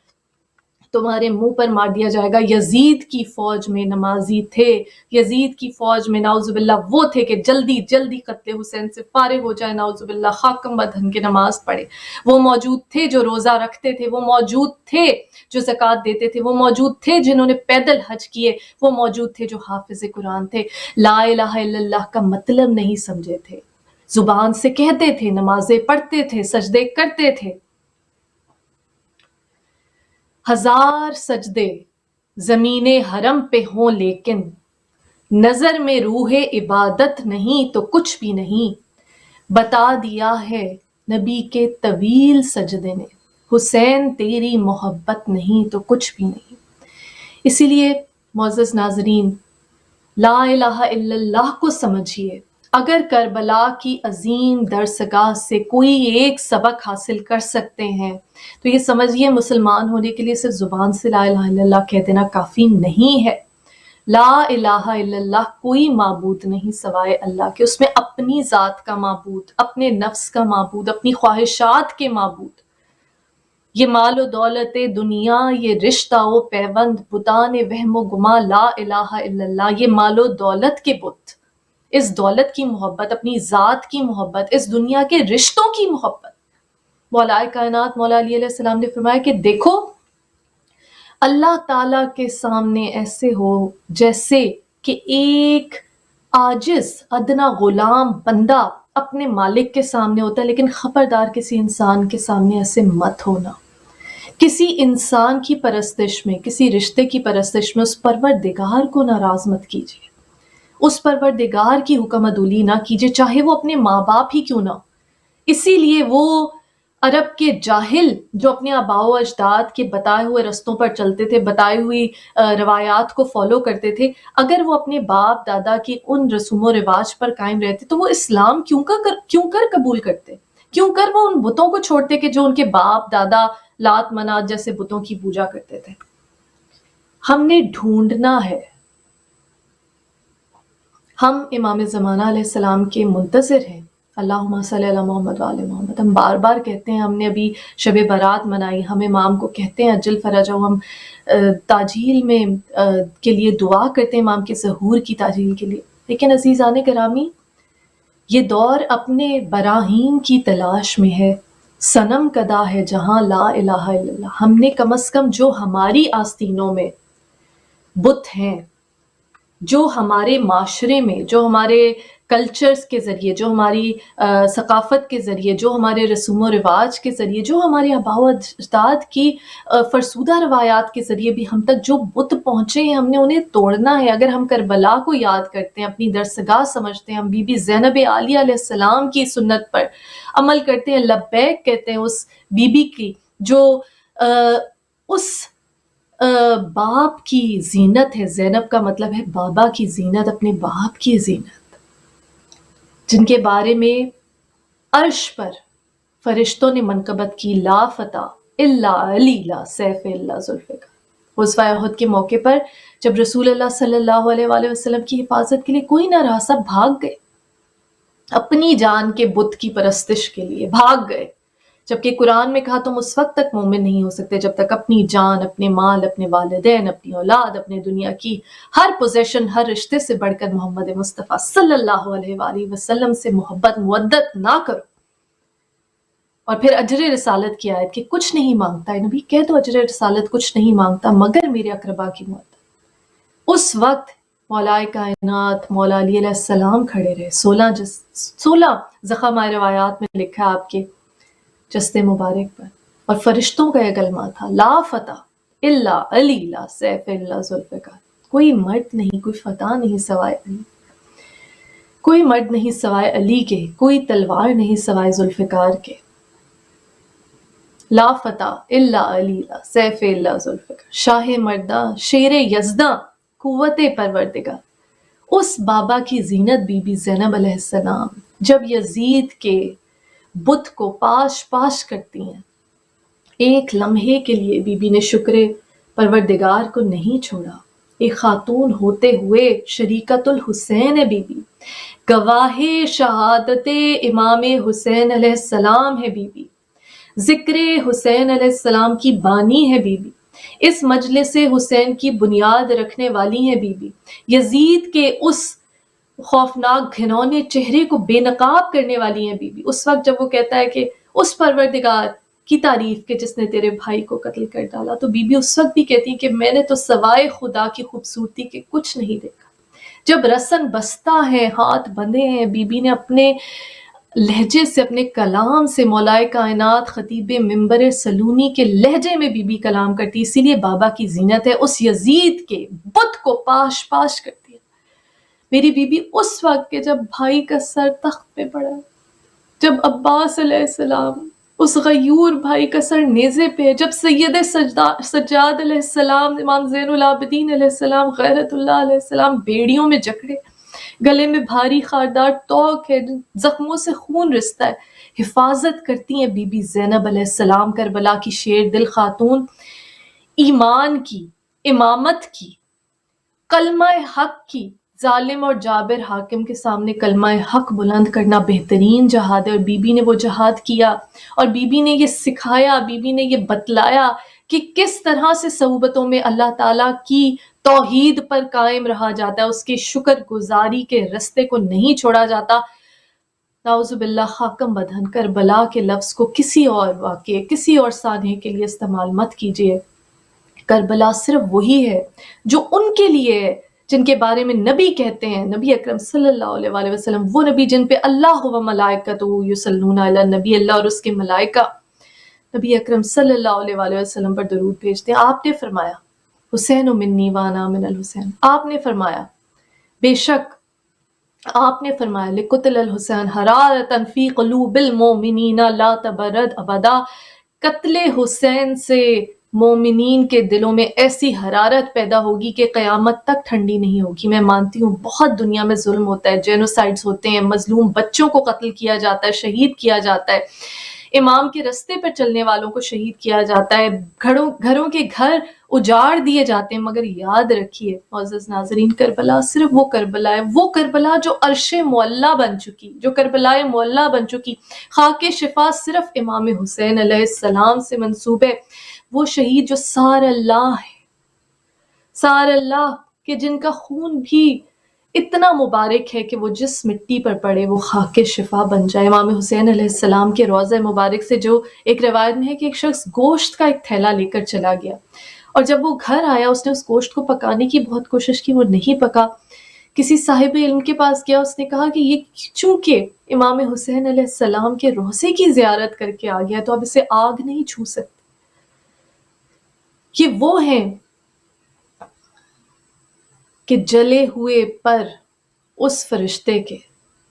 تمہارے منہ پر مار دیا جائے گا۔ یزید کی فوج میں نمازی تھے، یزید کی فوج میں نعوذ باللہ وہ تھے کہ جلدی جلدی قتل حسین سے فارغ ہو جائے، نعوذ باللہ خاکم بدہن کی نماز پڑھے۔ وہ موجود تھے جو روزہ رکھتے تھے، وہ موجود تھے جو زکوٰۃ دیتے تھے، وہ موجود تھے جنہوں نے پیدل حج کیے، وہ موجود تھے جو حافظ قرآن تھے، لا الہ الا اللہ کا مطلب نہیں سمجھے تھے، زبان سے کہتے تھے، نمازیں پڑھتے تھے، سجدے کرتے تھے۔ ہزار سجدے زمین حرم پہ ہوں لیکن نظر میں روح عبادت نہیں تو کچھ بھی نہیں، بتا دیا ہے نبی کے طویل سجدے نے، حسین تیری محبت نہیں تو کچھ بھی نہیں۔ اسی لیے معزز ناظرین، لا الہ الا اللہ کو سمجھیے۔ اگر کربلا کی عظیم درسگاہ سے کوئی ایک سبق حاصل کر سکتے ہیں تو یہ سمجھیے مسلمان ہونے کے لیے صرف زبان سے لا الہ الا اللہ کہہ دینا کافی نہیں ہے۔ لا الہ الا اللہ کوئی معبود نہیں سوائے اللہ کے، اس میں اپنی ذات کا معبود، اپنے نفس کا معبود، اپنی خواہشات کے معبود، یہ مال و دولت دنیا، یہ رشتہ و پیوند، بتان وہم و گما، لا الہ الا اللہ، یہ مال و دولت کے بت، اس دولت کی محبت، اپنی ذات کی محبت، اس دنیا کے رشتوں کی محبت۔ مولا کائنات مولا علی علیہ السلام نے فرمایا کہ دیکھو اللہ تعالیٰ کے سامنے ایسے ہو جیسے کہ ایک عاجز ادنا غلام بندہ اپنے مالک کے سامنے ہوتا ہے، لیکن خبردار کسی انسان کے سامنے ایسے مت ہونا۔ کسی انسان کی پرستش میں، کسی رشتے کی پرستش میں اس پروردگار کو ناراض مت کیجیے، اس پروردگار کی حکم عدولی نہ کیجیے، چاہے وہ اپنے ماں باپ ہی کیوں نہ ہو۔ اسی لیے وہ عرب کے جاہل جو اپنے آباء و اجداد کے بتائے ہوئے رستوں پر چلتے تھے، بتائی ہوئی روایات کو فالو کرتے تھے، اگر وہ اپنے باپ دادا کی ان رسوم و رواج پر قائم رہتے تو وہ اسلام کیوں کر قبول کرتے، کیوں کر وہ ان بتوں کو چھوڑتے کہ جو ان کے باپ دادا لات منات جیسے بتوں کی پوجا کرتے تھے۔ ہم نے ڈھونڈنا ہے، ہم امام زمانہ علیہ السلام کے منتظر ہیں۔ اللہم صلی علی محمد وآل محمد، ہم بار بار کہتے ہیں، ہم نے ابھی شب برات منائی، ہم امام کو کہتے ہیں عجل فرجہ، ہم تاجیل میں کے لیے دعا کرتے ہیں امام کے ظہور کی تاجیل کے لیے۔ لیکن عزیزان گرامی، یہ دور اپنے براہین کی تلاش میں ہے، صنم کدا ہے جہاں لا الہ الا اللہ۔ ہم نے کم از کم جو ہماری آستینوں میں بت ہیں، جو ہمارے معاشرے میں، جو ہمارے کلچرز کے ذریعے، جو ہماری ثقافت کے ذریعے، جو ہمارے رسوم و رواج کے ذریعے، جو ہمارے آباء و اجداد کی فرسودہ روایات کے ذریعے بھی ہم تک جو بت پہنچے ہیں، ہم نے انہیں توڑنا ہے۔ اگر ہم کربلا کو یاد کرتے ہیں، اپنی درسگاہ سمجھتے ہیں، ہم بی بی زینب عالیہ علیہ السلام کی سنت پر عمل کرتے ہیں، لبیک کہتے ہیں اس بی بی کی جو اس باپ کی زینت ہے۔ زینب کا مطلب ہے بابا کی زینت، اپنے باپ کی زینت، جن کے بارے میں عرش پر فرشتوں نے منقبت کی، لا فتح الا علی لا سیف الا ذوالفقار۔ غزوہ احد کے موقع پر جب رسول اللہ صلی اللہ علیہ وآلہ وسلم کی حفاظت کے لیے کوئی نہ رہا، سب بھاگ گئے، اپنی جان کے بت کی پرستش کے لیے بھاگ گئے، جبکہ قرآن میں کہا تم اس وقت تک مومن نہیں ہو سکتے جب تک اپنی جان، اپنے مال، اپنے والدین، اپنی اولاد، اپنے دنیا کی ہر پوزیشن، ہر رشتے سے بڑھ کر محمد مصطفیٰ صلی اللہ علیہ وآلہ وسلم سے محبت مودت نہ کرو۔ اور پھر اجر رسالت کی آیت کہ کچھ نہیں مانگتا ہے نبی، کہہ دو اجر رسالت کچھ نہیں مانگتا مگر میرے اقربا کی موت۔ اس وقت مولا کائنات مولا علی علیہ السلام کھڑے رہے، 16 زخم روایات میں لکھا ہے آپ کے جستے مبارک پر، اور فرشتوں کا یہ کلمہ تھا، لا فتح الا علی لا سیف الا ذوالفقار۔ کوئی مرد نہیں، کوئی فتح نہیں سوائے علی، کوئی مرد نہیں سوائے علی کے، کوئی تلوار نہیں سوائے ذوالفقار کے۔ لا فتح الا علی لا سیف الا ذوالفقار، شاہ مردہ، شیر یزداں، قوت پروردگار، اس بابا کی زینت بی بی زینب علیہ السلام جب یزید کے بت کو پاش پاش کرتی ہیں، ایک لمحے کے لیے بی بی نے شکر پروردگار کو نہیں چھوڑا۔ ایک خاتون ہوتے ہوئے شریکت الحسین ہے بی بی، گواہ شہادت امام حسین علیہ السلام ہے بی بی، ذکر حسین علیہ السلام کی بانی ہے بی بی، اس مجلس حسین کی بنیاد رکھنے والی ہے بی بی، یزید کے اس خوفناک گھنونے چہرے کو بے نقاب کرنے والی ہیں بی بی۔ اس وقت جب وہ کہتا ہے کہ اس پروردگار کی تعریف کے جس نے تیرے بھائی کو قتل کر ڈالا، تو بی بی اس وقت بھی کہتی کہ میں نے تو سوائے خدا کی خوبصورتی کے کچھ نہیں دیکھا۔ جب رسن بستہ ہے، ہاتھ بندھے ہیں، بی بی نے اپنے لہجے سے، اپنے کلام سے مولا کائنات خطیب منبر سلونی کے لہجے میں بی بی کلام کرتی، اسی لیے بابا کی زینت ہے، اس یزید کے بت کو پاش پاش کرتی ہے میری بی بی اس وقت کے جب بھائی کا سر تخت پہ پڑا، جب عباس علیہ السلام اس غیور بھائی کا سر نیزے پہ، جب سید سجاد علیہ السلام، امام زین العابدین علیہ السلام، غیرت اللہ علیہ السلام بیڑیوں میں جکڑے، گلے میں بھاری خاردار توق ہے، زخموں سے خون رستا ہے، حفاظت کرتی ہیں بی بی زینب علیہ السلام، کربلا کی شیر دل خاتون، ایمان کی، امامت کی، کلمہ حق کی، ظالم اور جابر حاکم کے سامنے کلمہ حق بلند کرنا بہترین جہاد ہے، اور بی بی نے وہ جہاد کیا، اور بی بی نے یہ سکھایا، بی بی نے یہ بتلایا کہ کس طرح سے صعوبتوں میں اللہ تعالیٰ کی توحید پر قائم رہا جاتا ہے، اس کے شکر گزاری کے رستے کو نہیں چھوڑا جاتا۔ نعوذ باللہ، خاکم بدہن، کربلا کے لفظ کو کسی اور واقعے، کسی اور سانحے کے لیے استعمال مت کیجیے۔ کربلا صرف وہی ہے جو ان کے لیے ہے جن کے بارے میں نبی کہتے ہیں، نبی اکرم صلی اللہ علیہ وآلہ وسلم، وہ نبی جن پہ اللہ و ملائکتہ یصلون علی النبی، اللہ اور اس کے ملائکہ نبی اکرم صلی اللہ علیہ وآلہ وسلم پر درود بھیجتے ہیں۔ آپ نے فرمایا حسین منی وانا من الحسین، آپ نے فرمایا بے شک، آپ نے فرمایا لقتل الحسین حرارتا فی قلوب المؤمنین لا تبرد ابدا، قتل حسین سے مومنین کے دلوں میں ایسی حرارت پیدا ہوگی کہ قیامت تک ٹھنڈی نہیں ہوگی۔ میں مانتی ہوں بہت دنیا میں ظلم ہوتا ہے، جینوسائیڈز ہوتے ہیں، مظلوم بچوں کو قتل کیا جاتا ہے، شہید کیا جاتا ہے، امام کے رستے پر چلنے والوں کو شہید کیا جاتا ہے، گھروں کے گھر اجاڑ دیے جاتے ہیں، مگر یاد رکھیے معزز ناظرین، کربلا صرف وہ کربلا ہے، وہ کربلا جو عرش معلیٰ بن چکی، جو کربلا معلیٰ بن چکی، خاک شفا صرف امام حسین علیہ السلام سے منسوب ہے، وہ شہید جو سار اللہ ہے، سار اللہ کہ جن کا خون بھی اتنا مبارک ہے کہ وہ جس مٹی پر پڑے وہ خاک شفا بن جائے۔ امام حسین علیہ السلام کے روضہ مبارک سے جو ایک روایت میں ہے کہ ایک شخص گوشت کا ایک تھیلا لے کر چلا گیا، اور جب وہ گھر آیا اس نے اس گوشت کو پکانے کی بہت کوشش کی، وہ نہیں پکا، کسی صاحب علم کے پاس گیا، اس نے کہا کہ یہ چونکہ امام حسین علیہ السلام کے روضے کی زیارت کر کے آ گیا تو اب اسے آگ نہیں چھو سکتی. یہ وہ ہیں کہ جلے ہوئے پر اس فرشتے کے،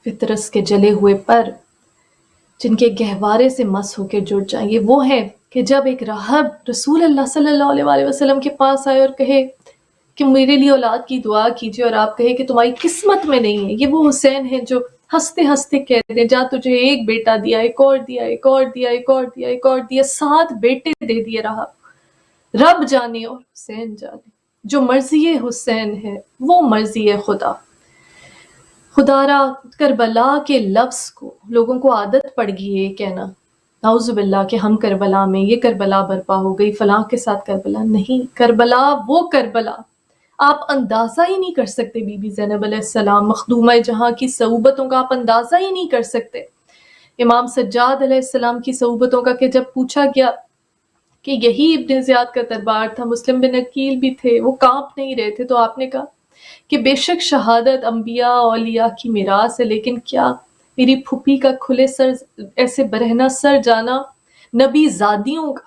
فطرس کے جلے ہوئے پر جن کے گہوارے سے مس ہو کے جڑ جائیں. یہ وہ ہیں کہ جب ایک راہب رسول اللہ صلی اللہ علیہ وآلہ وسلم کے پاس آئے اور کہے کہ میرے لیے اولاد کی دعا کیجیے، اور آپ کہے کہ تمہاری قسمت میں نہیں ہے، یہ وہ حسین ہیں جو ہنستے ہنستے کہتے ہیں جا تجھے ایک بیٹا دیا، ایک اور دیا، ایک اور دیا، ایک اور دیا، ایک اور دیا، 7 بیٹے دے دیے راہب. رب جانے اور حسین جانے، جو مرضی حسین ہے وہ مرضی خدا. خدا را کربلا کے لفظ کو لوگوں کو عادت پڑ گئی ہے کہنا، نعوذ باللہ، کہ ہم کربلا میں، یہ کربلا برپا ہو گئی، فلاں کے ساتھ کربلا. نہیں، کربلا وہ کربلا آپ اندازہ ہی نہیں کر سکتے. بی بی زینب علیہ السلام مخدومہ جہاں کی صعوبتوں کا آپ اندازہ ہی نہیں کر سکتے. امام سجاد علیہ السلام کی صعوبتوں کا کہ جب پوچھا گیا کہ یہی ابن زیاد کا دربار تھا، مسلم بن عقیل بھی تھے، وہ کانپ نہیں رہے تھے، تو آپ نے کہا کہ بے شک شہادت انبیاء اولیاء کی میراث ہے، لیکن کیا میری پھوپھی کا کھلے سر ایسے برہنہ سر جانا نبی زادیوں کا،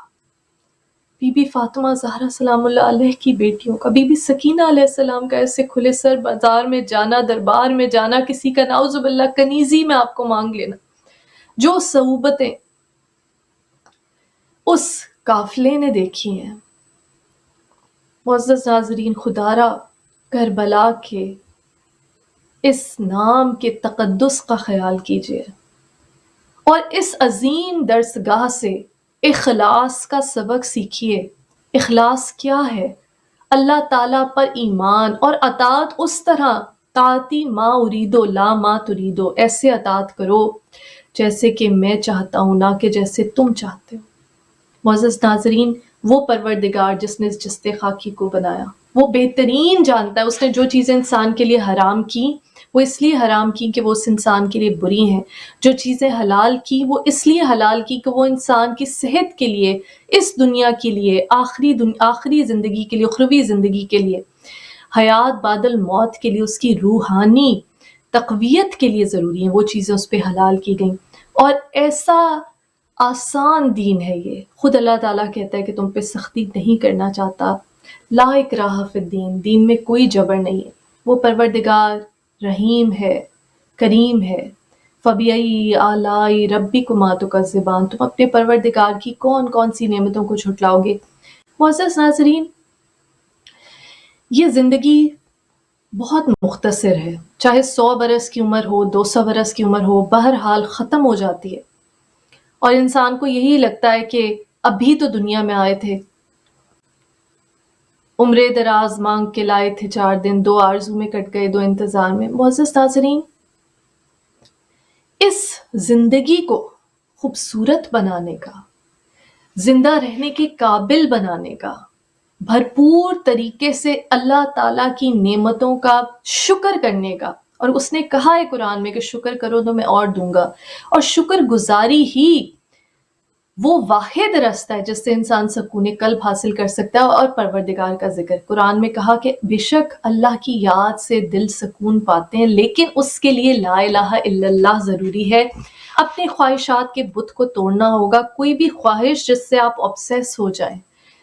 بی بی فاطمہ زہرا سلام اللہ علیہ کی بیٹیوں کا، بی بی سکینہ علیہ السلام کا ایسے کھلے سر بازار میں جانا، دربار میں جانا، کسی کا نعوذ باللہ کنیزی میں آپ کو مانگ لینا، جو صعوبتیں اس قافلے نے دیکھی ہیں. معزز ناظرین، خدا را کربلا کے اس نام کے تقدس کا خیال کیجیے اور اس عظیم درسگاہ سے اخلاص کا سبق سیکھیے. اخلاص کیا ہے؟ اللہ تعالیٰ پر ایمان اور اطاعت اس طرح، طاعتی ما اریدو لا ما تریدو، ایسے اطاعت کرو جیسے کہ میں چاہتا ہوں، نہ کہ جیسے تم چاہتے ہو. معزز ناظرین، وہ پروردگار جس نے اس جستے خاکی کو بنایا وہ بہترین جانتا ہے. اس نے جو چیزیں انسان کے لیے حرام کی وہ اس لیے حرام کی کہ وہ اس انسان کے لیے بری ہیں، جو چیزیں حلال کی وہ اس لیے حلال کی کہ وہ انسان کی صحت کے لیے، اس دنیا کے لیے، آخری زندگی کے لیے، اخروی زندگی کے لیے، حیات بعد الموت کے لیے، اس کی روحانی تقویت کے لیے ضروری ہیں. وہ چیزیں اس پہ حلال کی گئیں. اور ایسا آسان دین ہے یہ. خود اللہ تعالیٰ کہتا ہے کہ تم پہ سختی نہیں کرنا چاہتا. لا اکراہ فی الدین، دین میں کوئی جبر نہیں ہے. وہ پروردگار رحیم ہے، کریم ہے. فَبِأَيِّ آلَاءِ رَبِّكُمَا تُكَذِّبَانِ، تم اپنے پروردگار کی کون کون سی نعمتوں کو جھٹلاؤ گے. معزز ناظرین، یہ زندگی بہت مختصر ہے، چاہے 100 برس کی عمر ہو، 200 برس کی عمر ہو، بہرحال ختم ہو جاتی ہے. اور انسان کو یہی لگتا ہے کہ ابھی تو دنیا میں آئے تھے، عمر دراز مانگ کے لائے تھے 4 دن، 2 آرزو میں کٹ گئے، 2 انتظار میں. معزز ناظرین، اس زندگی کو خوبصورت بنانے کا، زندہ رہنے کے قابل بنانے کا، بھرپور طریقے سے اللہ تعالیٰ کی نعمتوں کا شکر کرنے کا، اور اس نے کہا ہے قرآن میں کہ شکر کرو تو میں اور دوں گا. اور شکر گزاری ہی وہ واحد رستہ ہے جس سے انسان سکون قلب حاصل کر سکتا ہے. اور پروردگار کا ذکر، قرآن میں کہا کہ بے شک اللہ کی یاد سے دل سکون پاتے ہیں، لیکن اس کے لیے لا الہ الا اللہ ضروری ہے. اپنے خواہشات کے بت کو توڑنا ہوگا. کوئی بھی خواہش جس سے آپ obsess ہو جائیں،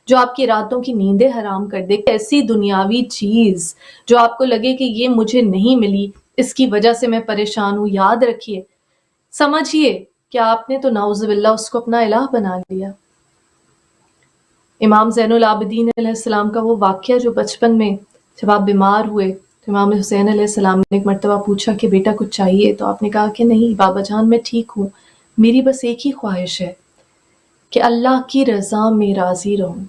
جو آپ کی راتوں کی نیندیں حرام کر دے، ایسی دنیاوی چیز جو آپ کو لگے کہ یہ مجھے نہیں ملی، اس کی وجہ سے میں پریشان ہوں، یاد رکھیے، سمجھیے کہ آپ نے تو نعوذ باللہ اس کو اپنا الہ بنا لیا. امام زین العابدین علیہ السلام کا وہ واقعہ جو بچپن میں جب آپ بیمار ہوئے، امام حسین علیہ السلام نے ایک مرتبہ پوچھا کہ بیٹا کچھ چاہیے، تو آپ نے کہا کہ نہیں بابا جان، میں ٹھیک ہوں، میری بس ایک ہی خواہش ہے کہ اللہ کی رضا میں راضی رہوں.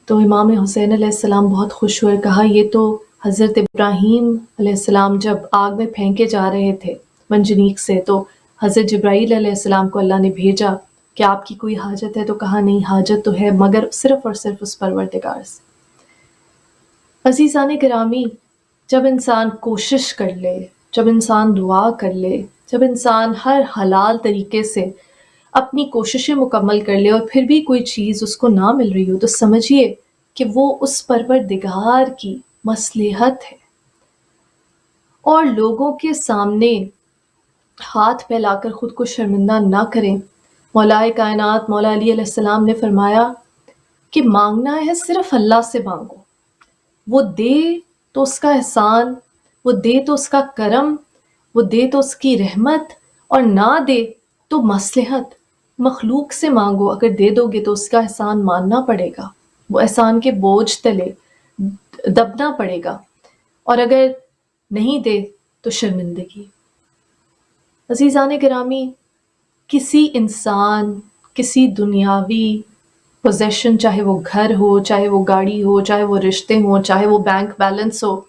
تو امام حسین علیہ السلام بہت خوش ہوئے، کہا یہ تو حضرت ابراہیم علیہ السلام جب آگ میں پھینکے جا رہے تھے منجنیق سے، تو حضرت جبرائیل علیہ السلام کو اللہ نے بھیجا کہ آپ کی کوئی حاجت ہے، تو کہا نہیں حاجت تو ہے، مگر صرف اور صرف اس پروردگار سے. عزیزان گرامی، جب انسان کوشش کر لے، جب انسان دعا کر لے، جب انسان ہر حلال طریقے سے اپنی کوششیں مکمل کر لے اور پھر بھی کوئی چیز اس کو نہ مل رہی ہو، تو سمجھیے کہ وہ اس پروردگار کی مصلحت ہے. اور لوگوں کے سامنے ہاتھ پھیلا کر خود کو شرمندہ نہ کریں۔ مولائے کائنات مولا علی علیہ السلام نے فرمایا کہ مانگنا ہے صرف اللہ سے مانگو، وہ دے تو اس کا احسان، وہ دے تو اس کا کرم، وہ دے تو اس کی رحمت، اور نہ دے تو مصلحت۔ مخلوق سے مانگو، اگر دے دو گے تو اس کا احسان ماننا پڑے گا، وہ احسان کے بوجھ تلے دبنا پڑے گا، اور اگر نہیں دے تو شرمندگی۔ عزیزان گرامی، کسی انسان، کسی دنیاوی پوزیشن، چاہے وہ گھر ہو، چاہے وہ گاڑی ہو، چاہے وہ رشتے ہوں، چاہے وہ بینک بیلنس ہو،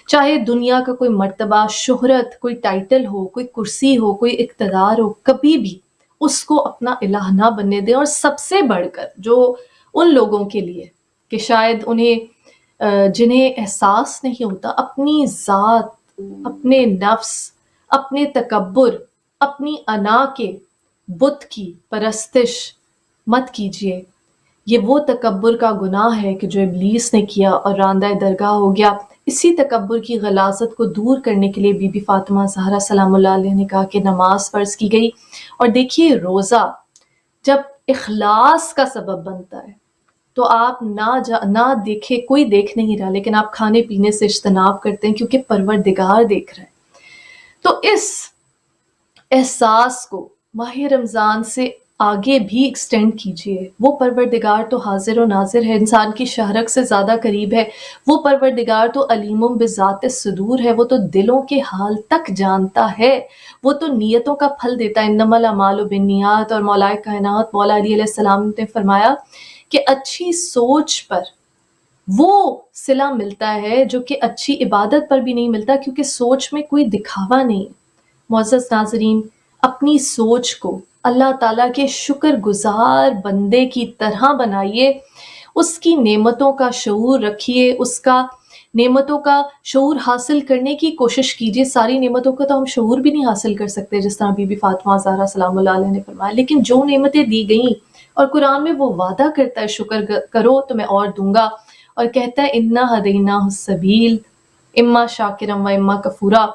چاہے دنیا کا کوئی مرتبہ، شہرت، کوئی ٹائٹل ہو، کوئی کرسی ہو، کوئی اقتدار ہو، کبھی بھی اس کو اپنا الہ نہ بننے دیں۔ اور سب سے بڑھ کر جو ان لوگوں کے لیے کہ شاید جنہیں احساس نہیں ہوتا، اپنی ذات، اپنے نفس، اپنے تکبر، اپنی انا کے بت کی پرستش مت کیجیے۔ یہ وہ تکبر کا گناہ ہے کہ جو ابلیس نے کیا اور راندہ درگاہ ہو گیا۔ اسی تکبر کی غلاظت کو دور کرنے کے لیے بی بی فاطمہ زہرا سلام اللہ علیہ نے کہا کہ نماز فرض کی گئی۔ اور دیکھیے، روزہ جب اخلاص کا سبب بنتا ہے تو آپ نہ دیکھے، کوئی دیکھ نہیں رہا، لیکن آپ کھانے پینے سے اجتناب کرتے ہیں کیونکہ پروردگار دیکھ رہا ہے۔ تو اس احساس کو ماہ رمضان سے آگے بھی ایکسٹینڈ کیجئے۔ وہ پروردگار تو حاضر و ناظر ہے، انسان کی شہرک سے زیادہ قریب ہے۔ وہ پروردگار تو علیم بذات الصدور ہے، وہ تو دلوں کے حال تک جانتا ہے، وہ تو نیتوں کا پھل دیتا ہے۔ انما الاعمال بالنیات، اور مولائے کائنات مولا علی علیہ السلام نے فرمایا کہ اچھی سوچ پر وہ صلہ ملتا ہے جو کہ اچھی عبادت پر بھی نہیں ملتا، کیونکہ سوچ میں کوئی دکھاوا نہیں۔ معزز ناظرین، اپنی سوچ کو اللہ تعالیٰ کے شکر گزار بندے کی طرح بنائیے، اس کی نعمتوں کا شعور رکھیے، اس کا نعمتوں کا شعور حاصل کرنے کی کوشش کیجیے۔ ساری نعمتوں کا تو ہم شعور بھی نہیں حاصل کر سکتے، جس طرح بی بی فاطمہ زہرا سلام اللہ علیہ نے فرمایا، لیکن جو نعمتیں دی گئیں، اور قرآن میں وہ وعدہ کرتا ہے شکر کرو تو میں اور دوں گا، اور کہتا ہے انا ہدیناہ السبیل اما شاکرا و اما کفورا۔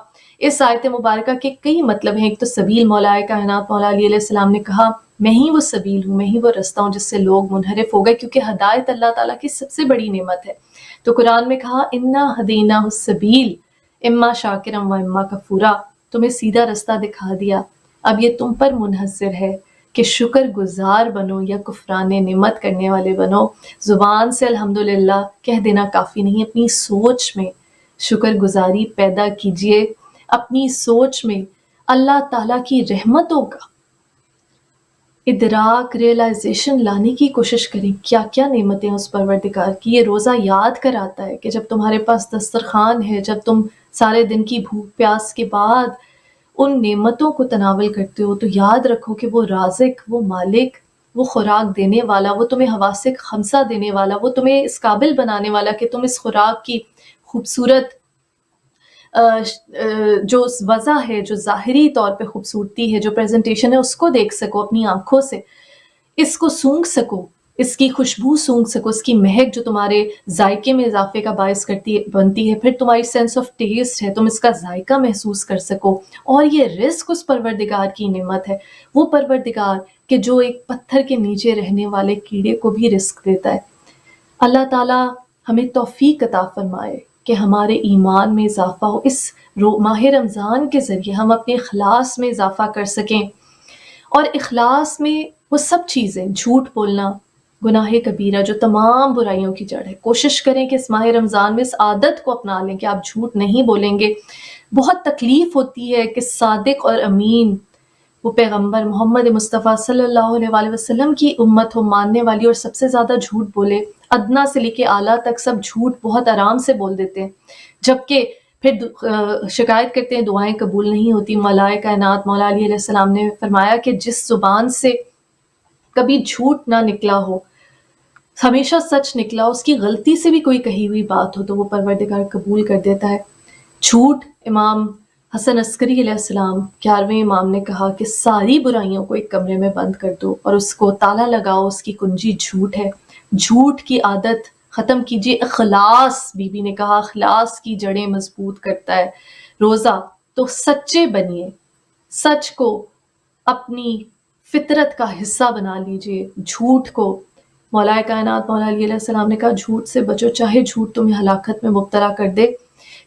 اس آیت مبارکہ کے کئی مطلب ہیں۔ ایک تو سبیل، مولائے کائنات مولا علی علیہ السلام نے کہا میں ہی وہ سبیل ہوں، میں ہی وہ رستہ ہوں جس سے لوگ منحرف ہو گئے، کیونکہ ہدایت اللہ تعالیٰ کی سب سے بڑی نعمت ہے۔ تو قرآن میں کہا انا ہدیناہ السبیل اما شاکرا و اما کفورا، تمہیں سیدھا رستہ دکھا دیا، اب یہ تم پر منحصر ہے کہ شکر گزار بنو یا کفران نعمت کرنے والے بنو۔ زبان سے الحمدللہ کہہ دینا کافی نہیں، اپنی سوچ میں شکر گزاری پیدا کیجئے، اپنی سوچ میں اللہ تعالیٰ کی رحمتوں کا ادراک، ریئلائزیشن لانے کی کوشش کریں، کیا کیا نعمتیں اس پروردگار کی۔ یہ روزہ یاد کراتا ہے کہ جب تمہارے پاس دسترخوان ہے، جب تم سارے دن کی بھوک پیاس کے بعد ان نعمتوں کو تناول کرتے ہو، تو یاد رکھو کہ وہ رازق، وہ مالک، وہ خوراک دینے والا، وہ تمہیں حواس خمسہ دینے والا، وہ تمہیں اس قابل بنانے والا کہ تم اس خوراک کی خوبصورت جو وضع ہے، جو ظاہری طور پہ خوبصورتی ہے، جو پریزنٹیشن ہے، اس کو دیکھ سکو اپنی آنکھوں سے، اس کو سونگھ سکو، اس کی خوشبو سونگھ سکو، اس کی مہک جو تمہارے ذائقے میں اضافے کا باعث بنتی ہے، پھر تمہاری سینس آف ٹیسٹ ہے، تم اس کا ذائقہ محسوس کر سکو۔ اور یہ رزق اس پروردگار کی نعمت ہے، وہ پروردگار کہ جو ایک پتھر کے نیچے رہنے والے کیڑے کو بھی رزق دیتا ہے۔ اللہ تعالیٰ ہمیں توفیق عطا فرمائے کہ ہمارے ایمان میں اضافہ ہو، اس ماہ رمضان کے ذریعے ہم اپنے اخلاص میں اضافہ کر سکیں۔ اور اخلاص میں وہ سب چیزیں، جھوٹ بولنا گناہ کبیرہ جو تمام برائیوں کی جڑ ہے، کوشش کریں کہ اس ماہ رمضان میں اس عادت کو اپنا لیں کہ آپ جھوٹ نہیں بولیں گے۔ بہت تکلیف ہوتی ہے کہ صادق اور امین وہ پیغمبر محمد مصطفیٰ صلی اللہ علیہ وآلہ وسلم کی امت ہو، ماننے والی، اور سب سے زیادہ جھوٹ بولے۔ ادنا سے لے کے اعلیٰ تک سب جھوٹ بہت آرام سے بول دیتے ہیں، جبکہ پھر شکایت کرتے ہیں دعائیں قبول نہیں ہوتی۔ مولائے کائنات مولا علی علیہ السلام نے فرمایا کہ جس زبان سے کبھی جھوٹ نہ نکلا ہو، ہمیشہ سچ نکلا، اس کی غلطی سے بھی کوئی کہی ہوئی بات ہو تو وہ پروردگار قبول کر دیتا ہے۔ جھوٹ، امام حسن عسکری علیہ السلام 11ویں امام نے کہا کہ ساری برائیوں کو ایک کمرے میں بند کر دو اور اس کو تالا لگاؤ، اس کی کنجی جھوٹ ہے۔ جھوٹ کی عادت ختم کیجیے۔ اخلاص، بی بی نے کہا اخلاص کی جڑیں مضبوط کرتا ہے۔ روزہ تو سچے بنیے، سچ کو اپنی فطرت کا حصہ بنا لیجئے، جھوٹ کو، مولا کائنات مولا علی علیہ السلام نے کہا جھوٹ سے بچو، چاہے جھوٹ تمہیں ہلاکت میں مبتلا کر دے،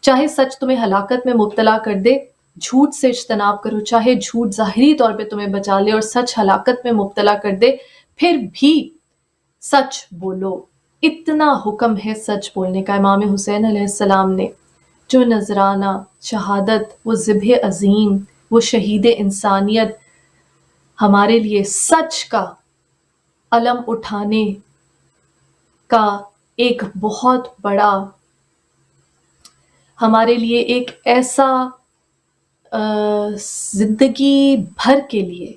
چاہے سچ تمہیں ہلاکت میں مبتلا کر دے، جھوٹ سے اجتناب کرو، چاہے جھوٹ ظاہری طور پہ تمہیں بچا لے اور سچ ہلاکت میں مبتلا کر دے، پھر بھی سچ بولو۔ اتنا حکم ہے سچ بولنے کا۔ امام حسین علیہ السلام نے جو نذرانہ شہادت، وہ ذبح عظیم، وہ شہید انسانیت ہمارے لیے سچ کا علم اٹھانے کا ایک بہت بڑا، ہمارے لیے ایک ایسا زندگی بھر کے لیے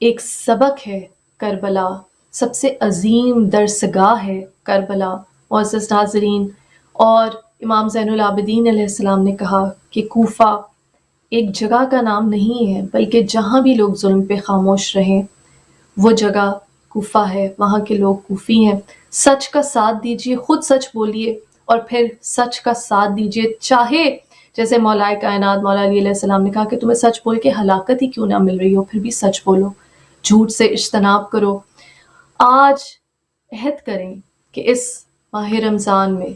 ایک سبق ہے کربلا، سب سے عظیم درسگاہ ہے کربلا۔ معزز ناظرین، اور امام زین العابدین علیہ السلام نے کہا کہ کوفہ ایک جگہ کا نام نہیں ہے، بلکہ جہاں بھی لوگ ظلم پہ خاموش رہیں وہ جگہ کوفہ ہے، وہاں کے لوگ کوفی ہیں۔ سچ کا ساتھ دیجئے، خود سچ بولیے اور پھر سچ کا ساتھ دیجئے، چاہے جیسے مولا کائنات مولا علی علیہ السلام نے کہا کہ تمہیں سچ بول کے ہلاکت ہی کیوں نہ مل رہی ہو، پھر بھی سچ بولو، جھوٹ سے اجتناب کرو۔ آج عہد کریں کہ اس ماہ رمضان میں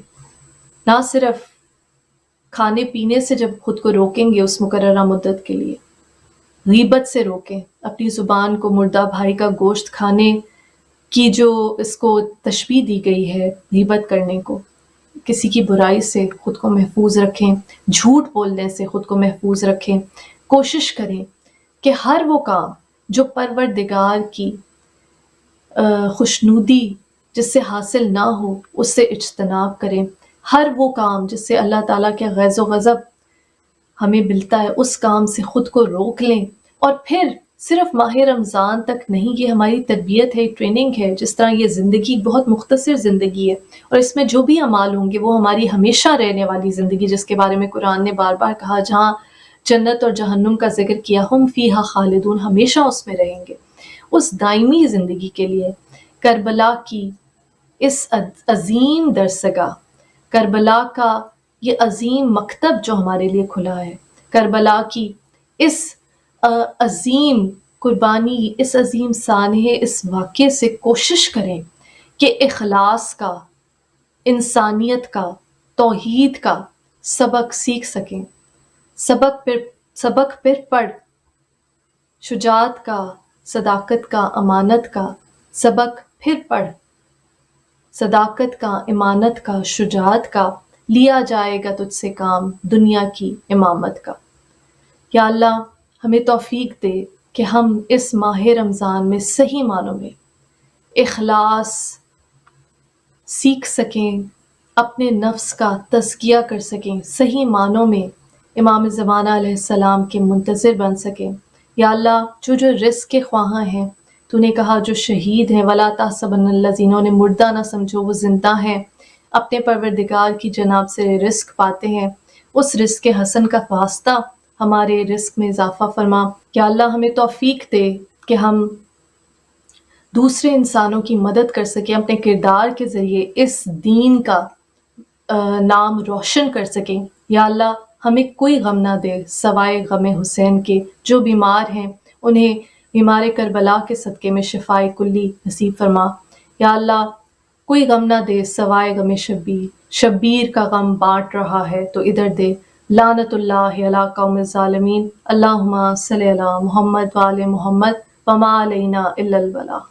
نہ صرف کھانے پینے سے جب خود کو روکیں گے اس مقررہ مدت کے لیے، غیبت سے روکیں اپنی زبان کو، مردہ بھائی کا گوشت کھانے کی جو اس کو تشبیہ دی گئی ہے، غیبت کرنے کو، کسی کی برائی سے خود کو محفوظ رکھیں، جھوٹ بولنے سے خود کو محفوظ رکھیں۔ کوشش کریں کہ ہر وہ کام جو پروردگار کی خوشنودی جس سے حاصل نہ ہو اس سے اجتناب کریں، ہر وہ کام جس سے اللہ تعالیٰ کے غیظ و غضب ہمیں ملتا ہے اس کام سے خود کو روک لیں۔ اور پھر صرف ماہ رمضان تک نہیں، یہ ہماری تربیت ہے، ٹریننگ ہے، جس طرح یہ زندگی بہت مختصر زندگی ہے اور اس میں جو بھی اعمال ہوں گے وہ ہماری ہمیشہ رہنے والی زندگی، جس کے بارے میں قرآن نے بار بار کہا، جہاں جنت اور جہنم کا ذکر کیا، ہم فیہا خالدون، ہمیشہ اس میں رہیں گے۔ اس دائمی زندگی کے لیے کربلا کی اس عظیم درسگاہ، کربلا کا یہ عظیم مکتب جو ہمارے لیے کھلا ہے، کربلا کی اس عظیم قربانی، اس عظیم سانحے، اس واقعے سے کوشش کریں کہ اخلاص کا، انسانیت کا، توحید کا سبق سیکھ سکیں، سبق پھر پڑھ، شجاعت کا، صداقت کا، امانت کا سبق پھر پڑھ، صداقت کا، امانت کا، شجاعت کا، لیا جائے گا تجھ سے کام دنیا کی امامت کا۔ یا اللہ ہمیں توفیق دے کہ ہم اس ماہ رمضان میں صحیح معنوں میں اخلاص سیکھ سکیں، اپنے نفس کا تزکیہ کر سکیں، صحیح معنوں میں امام زمانہ علیہ السلام کے منتظر بن سکیں۔ یا اللہ جو رزق کے خواہاں ہیں، تو نے کہا جو شہید ہیں، وَلَا تَحْسَبَنَّ الَّذِينَ، انہیں مردہ نہ سمجھو، وہ زندہ ہیں، اپنے پروردگار کی جناب سے رزق پاتے ہیں، اس رزق حسن کا واسطہ ہمارے رزق میں اضافہ فرما۔ یا اللہ ہمیں توفیق دے کہ ہم دوسرے انسانوں کی مدد کر سکیں، اپنے کردار کے ذریعے اس دین کا نام روشن کر سکیں۔ یا اللہ ہمیں کوئی غم نہ دے سوائے غم حسین کے، جو بیمار ہیں انہیں بیمار کربلا کے صدقے میں شفائے کلی نصیب فرما۔ یا اللہ کوئی غم نہ دے سوائے غم شبیر، شبیر کا غم بانٹ رہا ہے تو ادھر دے۔ لعنت اللہ علی قوم الظالمین۔ اللہم صلی علی محمد وآل محمد وما علینا الا البلاغ۔